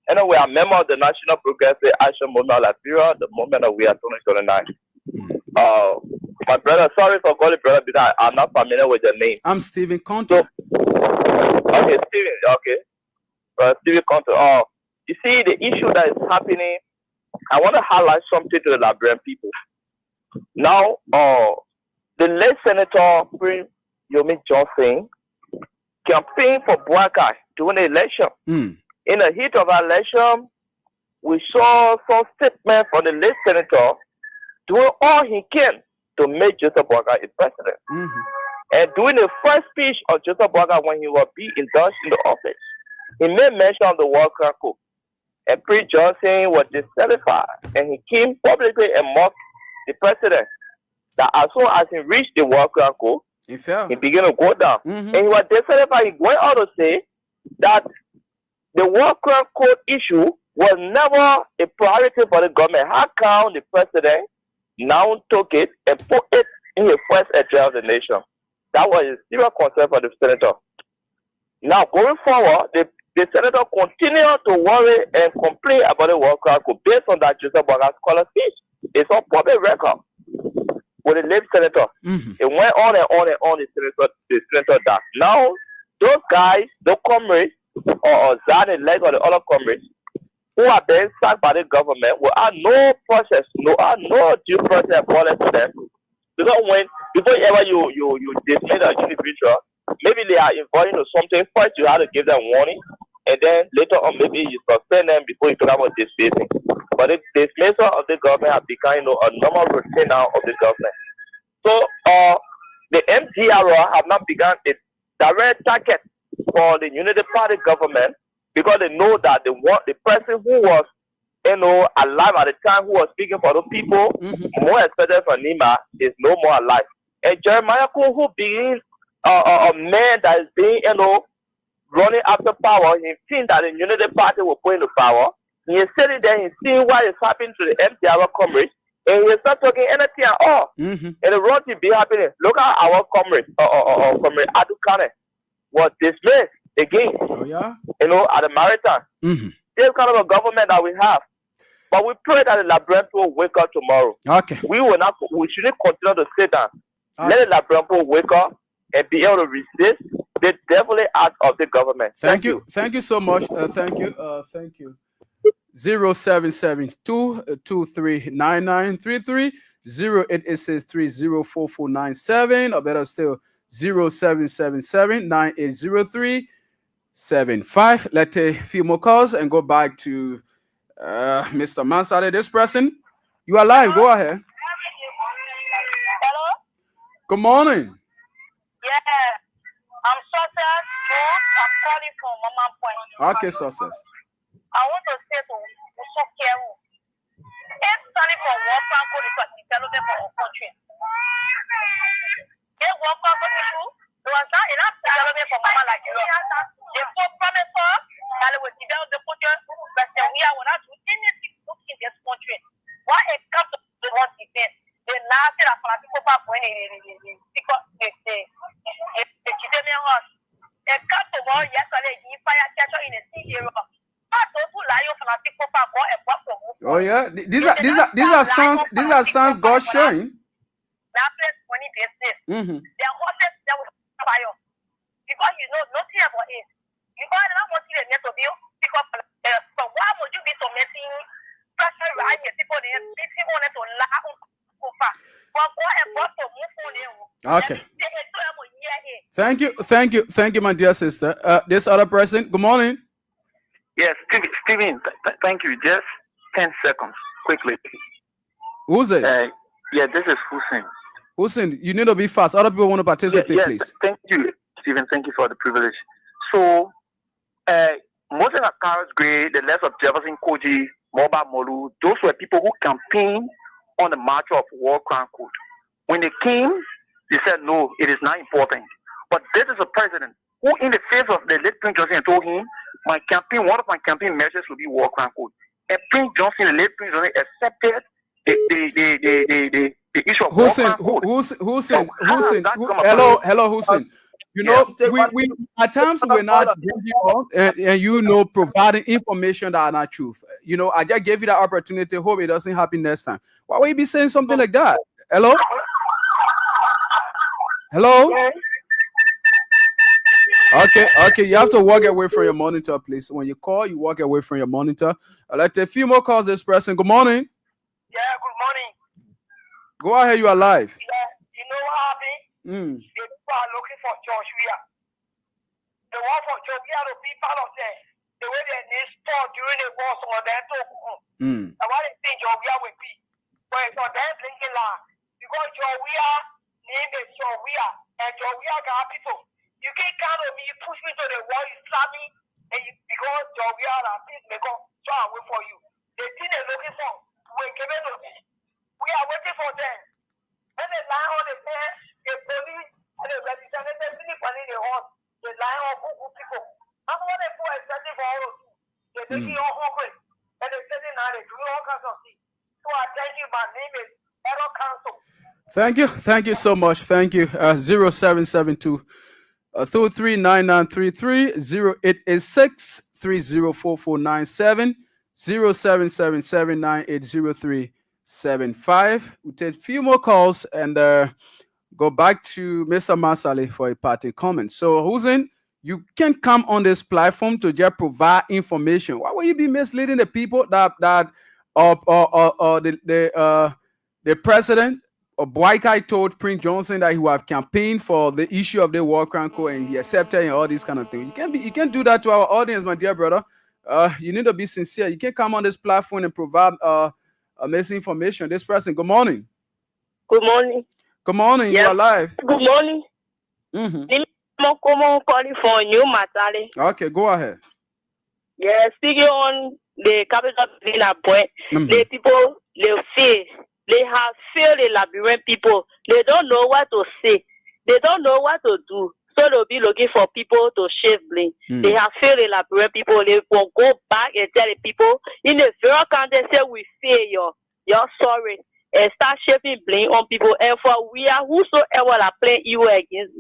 Anyway, I'm a member of the National Progressive Action Movement Liberia, the movement that we are 2029. My brother, sorry for calling brother because I'm not familiar with your name. I'm Stephen Conte. Okay, Stephen. Okay, Stephen Conte. You see the issue that is happening. I want to highlight something to the Liberian people. Now, the late Senator Prince Yomi Johnson campaigned for Boakai during the election. In the heat of our election, we saw some statement from the late senator doing all he can to make Joseph Boakai a president. And during the first speech of Joseph Boakai when he was being indulged in the office, he made mention of the World Cup. And Prince Johnson was dissatisfied, and he came publicly and mocked the president. That as soon as he reached the World Cup, he began to go down. And he was dissatisfied. He went out to say that the World Cup Code issue was never a priority for the government. How come the president now took it and put it in the first address of the nation? That was a serious concern for the senator. Now, going forward, the senator continued to worry and complain about the World Cup Code based on that Joseph Boakai's scholar speech. It's on public record with the late senator. It went on and on and on, the senator that. Now, those guys, those comrades, or Zani Leg or the other comrades, who are being sacked by the government, will have no process, no due process according to them. Because before ever you dismiss an individual, maybe they are involved into something. First, you have to give them warning, and then later on, maybe you suspend them before you talk about dismissing. But the dismissal of the government has become a normal routine now of the government. So the MDR have not begun a direct target for the Unity Party government because they know that the person who was alive at the time who was speaking for the people, more especially for Nima, is no more alive. And Jeremiah Kuhn, who being a man that is being running after power, he seen that the Unity Party will put into power. He is sitting there, he's seeing what is happening to the MDR comrades, and he is not talking anything at all. And the wrong thing be happening. Look at our comrade, comrade Adu Kane was dismissed again. At the Maritime. This kind of a government that we have. But we pray that the Liberian people will wake up tomorrow. Okay. We shouldn't continue to sit down. Let the Liberian people wake up and be able to resist the devilly act of the government. Thank you. Thank you so much. Thank you. 0772 239933 0886304497, or better still 0777 980375. Let's take a few more calls and go back to Mr. Mansade. This person, you are live. Go ahead. Hello? Good morning. Yeah, I'm Success. I'm calling from Mama Point. Okay, Success. I want to say to Usokewu, if standing for one country is development for our country, if one country issue, there was not enough development for Mama like you. They so promise us that they will develop the country, but then we are not doing anything in this country. Why it comes to the one event? The last thing that people are going because they keep them us. It comes to one yesterday, he fire catcher in a sea area. Oh yeah, these are sounds God sharing. Because you know nothing about it. You are not motivated to build because why would you be submitting pressure right here? People they want to laugh. Okay. Thank you, my dear sister. This other person. Good morning. Yes, Stephen, thank you. Just 10 seconds, quickly. Who's this? Yeah, this is Hussein. Hussein, you need to be fast. Other people want to participate, please. Thank you, Stephen. Thank you for the privilege. So, Moses Akaris Gray, the less of Jefferson Koji, Moba Molu, those were people who campaigned on the march of war crime code. When they came, they said, no, it is not important. But this is a president who, in the face of the late Prince Johnson, told him, one of my campaign measures will be war crime code. And Prince Johnson, the late Prince Johnson, accepted the issue of Hussein, war crime code. Hussein, hello, Hussein. You Yeah, know, take one- we at times we're not bringing up and you know providing information that are not truth. You know, I just gave you the opportunity. Hope it doesn't happen next time. Why would you be saying something like that? Hello? Hello? Okay, you have to walk away from your monitor, please. When you call, you walk away from your monitor. I'd like to take a few more calls this person. Good morning. Yeah, good morning. Go ahead, you are live. Yeah, you know what happened? The people are looking for Joshua. The one for Joshua to be part of them. The way they need store during the war, so they to go. And what they think Joshua will be. But it's on them blinking line. Because Joshua name is Joshua. And Joshua got people. You can't count on me, you push me to the wall, you slap me, and you, because Joshua and things may go far away for you. The thing they're looking for, we give it to me. We are waiting for them. When they lie on the bed, the police and the representatives in the horse, they lie on good people. I'm what they for especially for all of you. They're making all hungry. And they're sitting now, they're doing all kinds of things. So I tell you, my name is Errol Council. Thank you so much. Thank you. 0772 239933 0886 304497 0777980375. We take a few more calls and go back to Mr. Masali for a parting comment. So, Hussein, you can come on this platform to just provide information. Why would you be misleading the people that the president or Boykai told Prince Johnson that he would have campaigned for the issue of the war crime code and he accepted and all these kind of things? You can't do that to our audience, my dear brother. You need to be sincere. You can't come on this platform and provide amazing information. This person, good morning. Good morning. Good morning. Yes. You are live. Good morning. I'm calling for you, Matali. Okay, go ahead. Yeah, speaking on the capital building point, the people they have failed the Liberian people. They don't know what to say. They don't know what to do. So they'll be looking for people to shave blame. They have failed the Liberian people. They will go back and tell the people in the very country, say we fail you're sorry. And start shaving blame on people. And for we are whosoever are playing evil against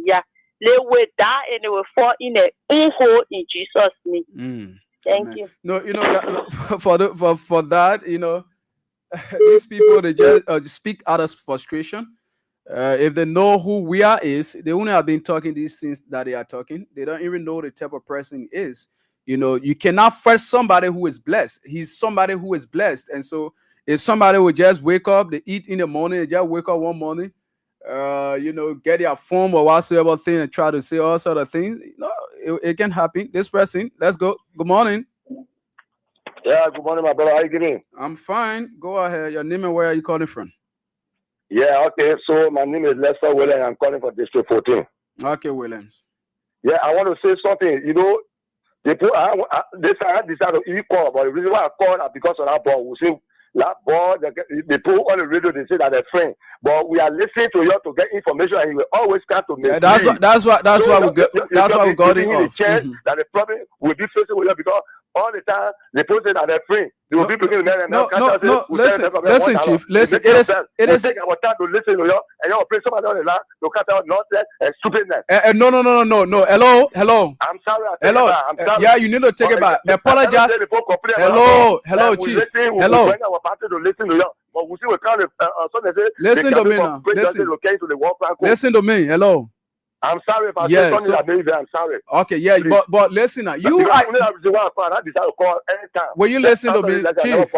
they will die and they will fall in a hole in Jesus' name. Thank you. No, you know, for that, you know, these people, they just speak out of frustration. If they know who we are is, they wouldn't have been talking these things that they are talking. They don't even know the type of person he is. You know, you cannot first somebody who is blessed. He's somebody who is blessed. And so if somebody would just wake up, they eat in the morning, they just wake up one morning, you know, get their phone or whatsoever thing and try to say all sort of things. No, it can happen. This person, let's go. Good morning. Yeah, good morning, my brother. How you doing? I'm fine. Go ahead. Your name and where are you calling from? Yeah, okay. So my name is Lester Williams. I'm calling from District 14. Okay, Williams. Yeah, I want to say something. You know, I decided to call, but the reason why I called is because of that ball. We see that ball, they put on the radio, they say that they're friends. But we are listening to you to get information, and you will always come to me. Yeah, that's why we got it off. That the problem will be facing with you because all the time they put it that they're free. They will be putting them. No. Listen, Chief. Listen, it is. Take our time to listen to you, and you will bring somebody on the line to cut out nonsense and stupidness. No. Hello. I'm sorry. Hello. I'm sorry. Yeah, you need to take it back. Apologize. Hello, Chief. Hello. Bring our party to listen to you. But we see we can't. Listen to me now. Listen to me. Hello. I'm sorry if I say something that maybe I'm sorry. Okay, yeah, but listen now. Will you listen to me, Chief?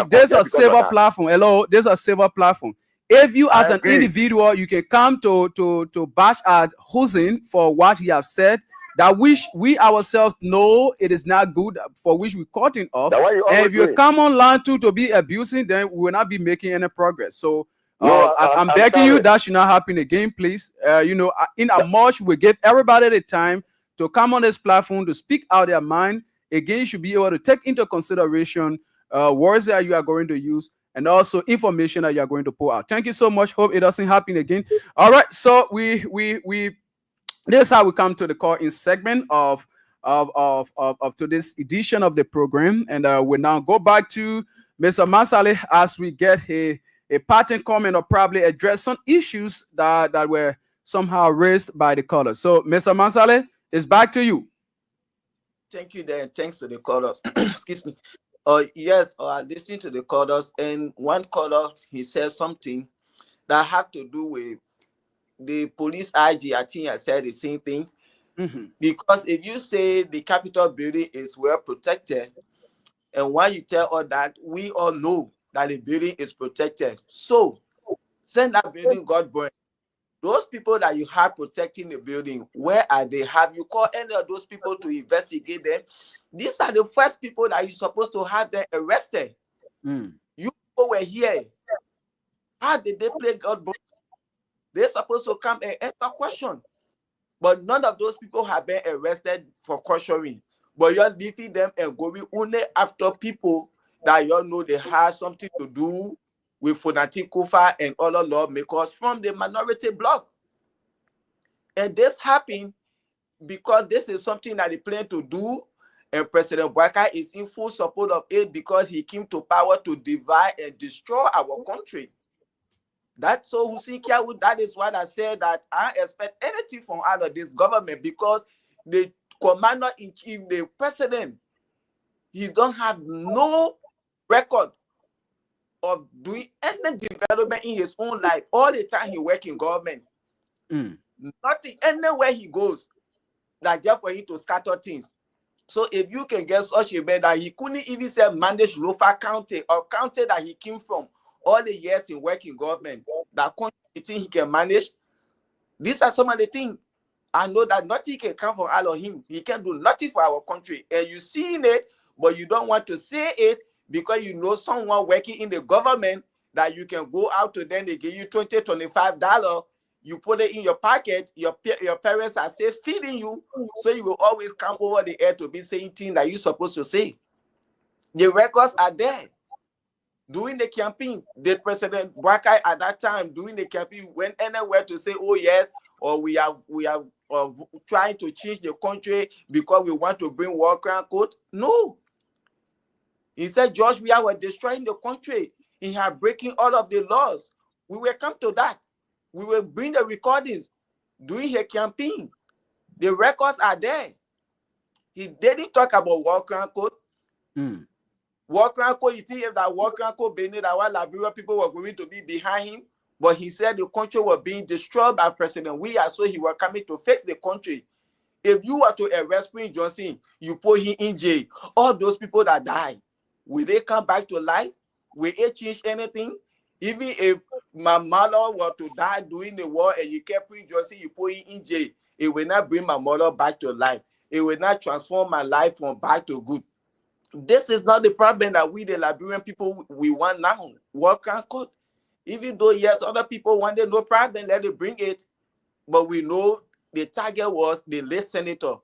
There's a safer platform. Hello, there's a safer platform. If you as an individual, you can come to bash at Hussein for what he has said, that which we ourselves know it is not good, for which we caught him off. And if you come online to be abusing, then we will not be making any progress. So I'm begging you, that should not happen again, please. You know, in a march, we give everybody the time to come on this platform to speak out their mind. again, you should be able to take into consideration words that you are going to use and also information that you are going to pull out. Thank you so much. Hope it doesn't happen again. All right, so we this is how we come to the call-in segment of today's edition of the program, and we now go back to Mr. Mansale as we get a pattern comment or probably address some issues that were somehow raised by the caller. So, Mr. Mansale, it's back to you. Thank you, Dan. Thanks to the caller. Excuse me. Yes, I listened to the callers, and one caller, he said something that have to do with the police IG. I think I said the same thing. Because if you say the Capitol building is well protected, and when you tell all that, we all know that the building is protected. So, since that building got burned, those people that you have protecting the building, where are they? Have you called any of those people to investigate them? These are the first people that you're supposed to have them arrested. You people were here. How did they play God? They're supposed to come and answer question. But none of those people have been arrested for questioning. But you're leaving them and going only after people that you know they have something to do with Funati Kufa and other lawmakers from the minority bloc. And this happened because this is something that they plan to do, and President Bouakai is in full support of it because he came to power to divide and destroy our country. That's so Husinkia, that is why I said that I expect anything from out of this government, because the commander-in-chief, the president, he don't have no record of doing any development in his own life. All the time he work in government. Nothing, anywhere he goes, that just for him to scatter things. So if you can get such a man that he couldn't even say manage Lofa County or county that he came from, all the years in working government, that country he can manage. These are some of the things. I know that nothing can come from all of him. He can do nothing for our country. And you seen it, but you don't want to say it because you know someone working in the government that you can go out to them, they give you $20, $25, you put it in your pocket, your parents are say feeding you, so you will always come over the air to be saying things that you're supposed to say. The records are there. During the campaign, the President Bouakai at that time, during the campaign, went anywhere to say, oh yes, or we are trying to change the country because we want to bring war crime code? No. He said, George, we are destroying the country. He had breaking all of the laws. We will come to that. We will bring the recordings during his campaign. The records are there. He didn't talk about war crime code. War crime code, you think if that war crime code being that while Liberia people were going to be behind him, but he said the country was being destroyed by President Weah, so he was coming to fix the country. If you were to arrest Prince Johnson, you put him in jail. All those people that died, will they come back to life? Will it change anything? Even if my mother were to die during the war and you kept Prince Johnson, you put him in jail, it will not bring my mother back to life. It will not transform my life from bad to good. This is not the problem that we, the Liberian people, we want now. War crime code. Even though, yes, other people wanted no problem, let it bring it. But we know the target was the late senator.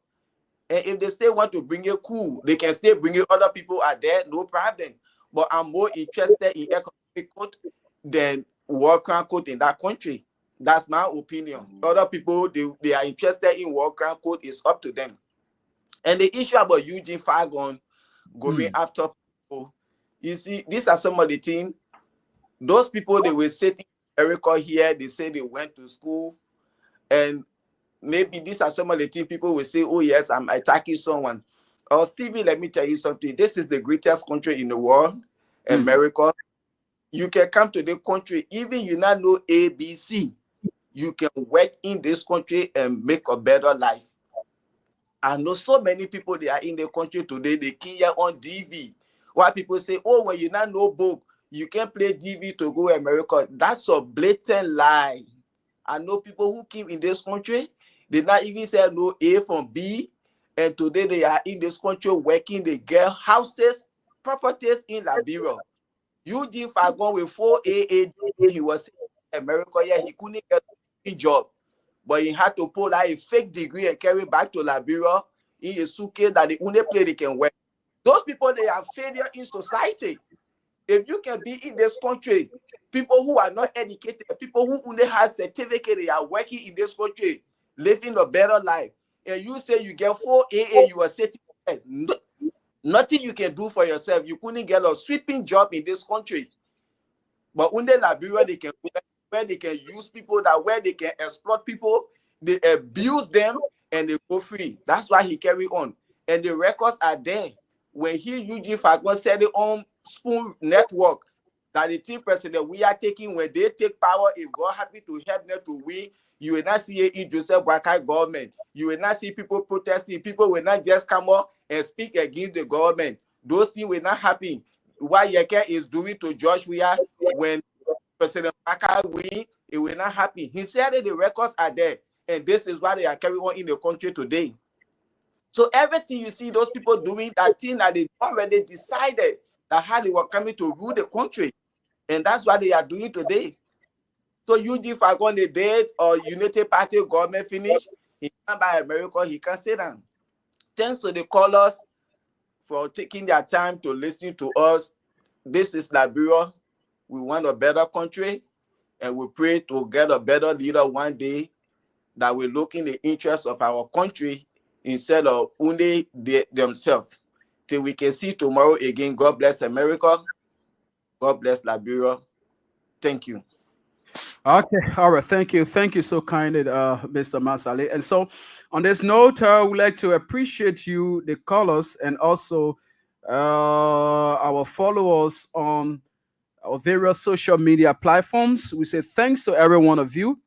And if they still want to bring it, cool. They can still bring it. Other people are there, no problem. But I'm more interested in economic code than war crime code in that country. That's my opinion. Other people, they are interested in war crime code. It's up to them. And the issue about Eugene Fagon going after people, you see, these are some of the things. Those people, they were sitting in America here, they say they went to school, and maybe these are some of the things people will say, oh yes, I'm attacking someone. Oh, Stevie, let me tell you something. This is the greatest country in the world, America. You can come to the country, even you not know ABC, you can work in this country and make a better life. I know so many people, they are in the country today, they came here on DV. Why people say, oh, when you not know book, you can play DV to go to America. That's a blatant lie. I know people who came in this country, they not even say no A from B, and today they are in this country working, they get houses, properties in Liberia. Eugene Fagon with 4 AAD, he was in America, yeah, he couldn't get a job. But he had to pull out a fake degree and carry back to Liberia. in a suitcase that the only play they can wear. Those people, they are failure in society. If you can be in this country, people who are not educated, people who only have certificate, they are working in this country, living a better life, and you say you get 4 AA, you are sitting there. Nothing you can do for yourself. You couldn't get a sweeping job in this country. But only Liberia, they can where they can use people, that where they can exploit people, they abuse them and they go free. That's why he carry on. And the records are there. When he Eugene Fagbon said it on Spoon Network, that the team president we are taking, when they take power, if God happy to help them to win, you will not see a Joseph Boakai government. You will not see people protesting. People will not just come up and speak against the government. Those things will not happen. What Yeke is doing to George Weah when President Boakai win, it will not happen. He said that the records are there, and this is why they are carrying on in the country today. So everything you see those people doing, that thing that they already decided that how they were coming to rule the country. And that's what they are doing today. So Eugene Fagbon, they dead or United Party government finish, he can't buy America, he can't sit down. Thanks to the callers for taking their time to listen to us. This is Liberia. We want a better country, and we pray to get a better leader one day that will look in the interests of our country instead of only themselves. Till we can see tomorrow again. God bless America. God bless Liberia. Thank you. Okay, all right. Thank you so kindly, Mr. Masale. And so, on this note, I would like to appreciate you, the callers, and also our followers on our various social media platforms. We say thanks to every one of you.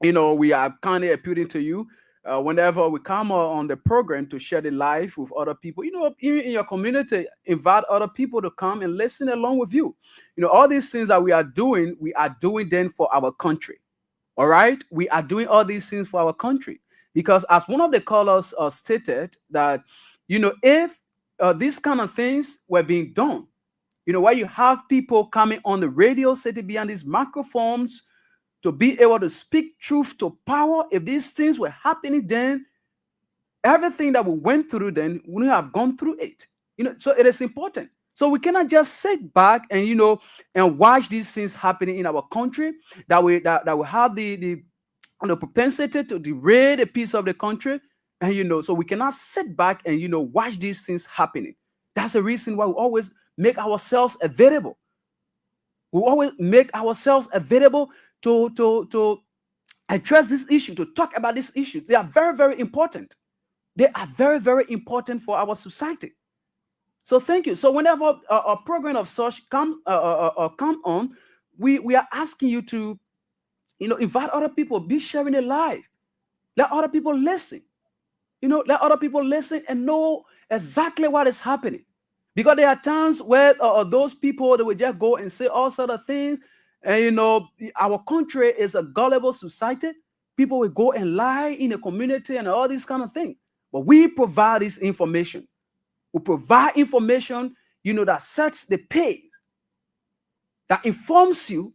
You know, we are kindly appealing to you whenever we come on the program to share the life with other people. You know, in your community, invite other people to come and listen along with you. You know, all these things that we are doing them for our country. All right? We are doing all these things for our country. Because as one of the callers stated, that, you know, if these kind of things were being done, you know, where you have people coming on the radio, sitting behind these microphones, to be able to speak truth to power, if these things were happening then, everything that we went through then, we wouldn't have gone through it. You know, so it is important. So we cannot just sit back and, you know, and watch these things happening in our country, that we have the propensity to derail a piece of the country. And, you know, so we cannot sit back and, you know, watch these things happening. That's the reason why we always make ourselves available. We always make ourselves available to address this issue, to talk about this issue. They are very, very important. They are very, very important for our society. So thank you. So whenever a program of such come on, we are asking you to, you know, invite other people, be sharing it live. Let other people listen. You know, let other people listen and know exactly what is happening. Because there are times where those people, they will just go and say all sort of things. And, you know, our country is a gullible society. People will go and lie in the community and all these kind of things. But we provide this information. We provide information, you know, that sets the pace, that informs you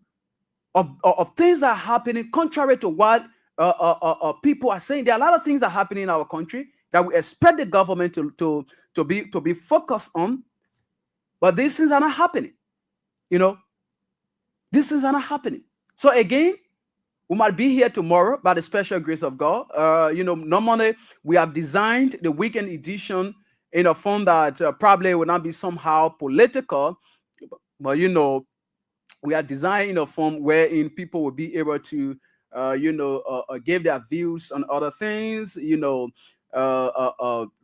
of things that are happening contrary to what people are saying. There are a lot of things that are happening in our country that we expect the government to be focused on. But these things are not happening. You know, these things are not happening. So again, we might be here tomorrow by the special grace of God. You know, normally we have designed the weekend edition in a form that probably will not be somehow political, but you know, we are designing a form wherein people will be able to, you know, give their views on other things. You know,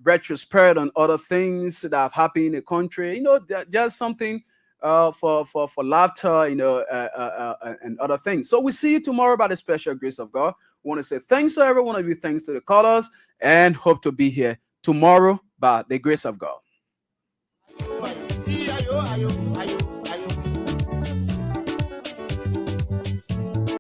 retrospect on other things that have happened in the country, you know, just something for laughter, you know, and other things. So we see you tomorrow by the special grace of God. We want to say thanks to every one of you, thanks to the callers, and hope to be here tomorrow by the grace of God.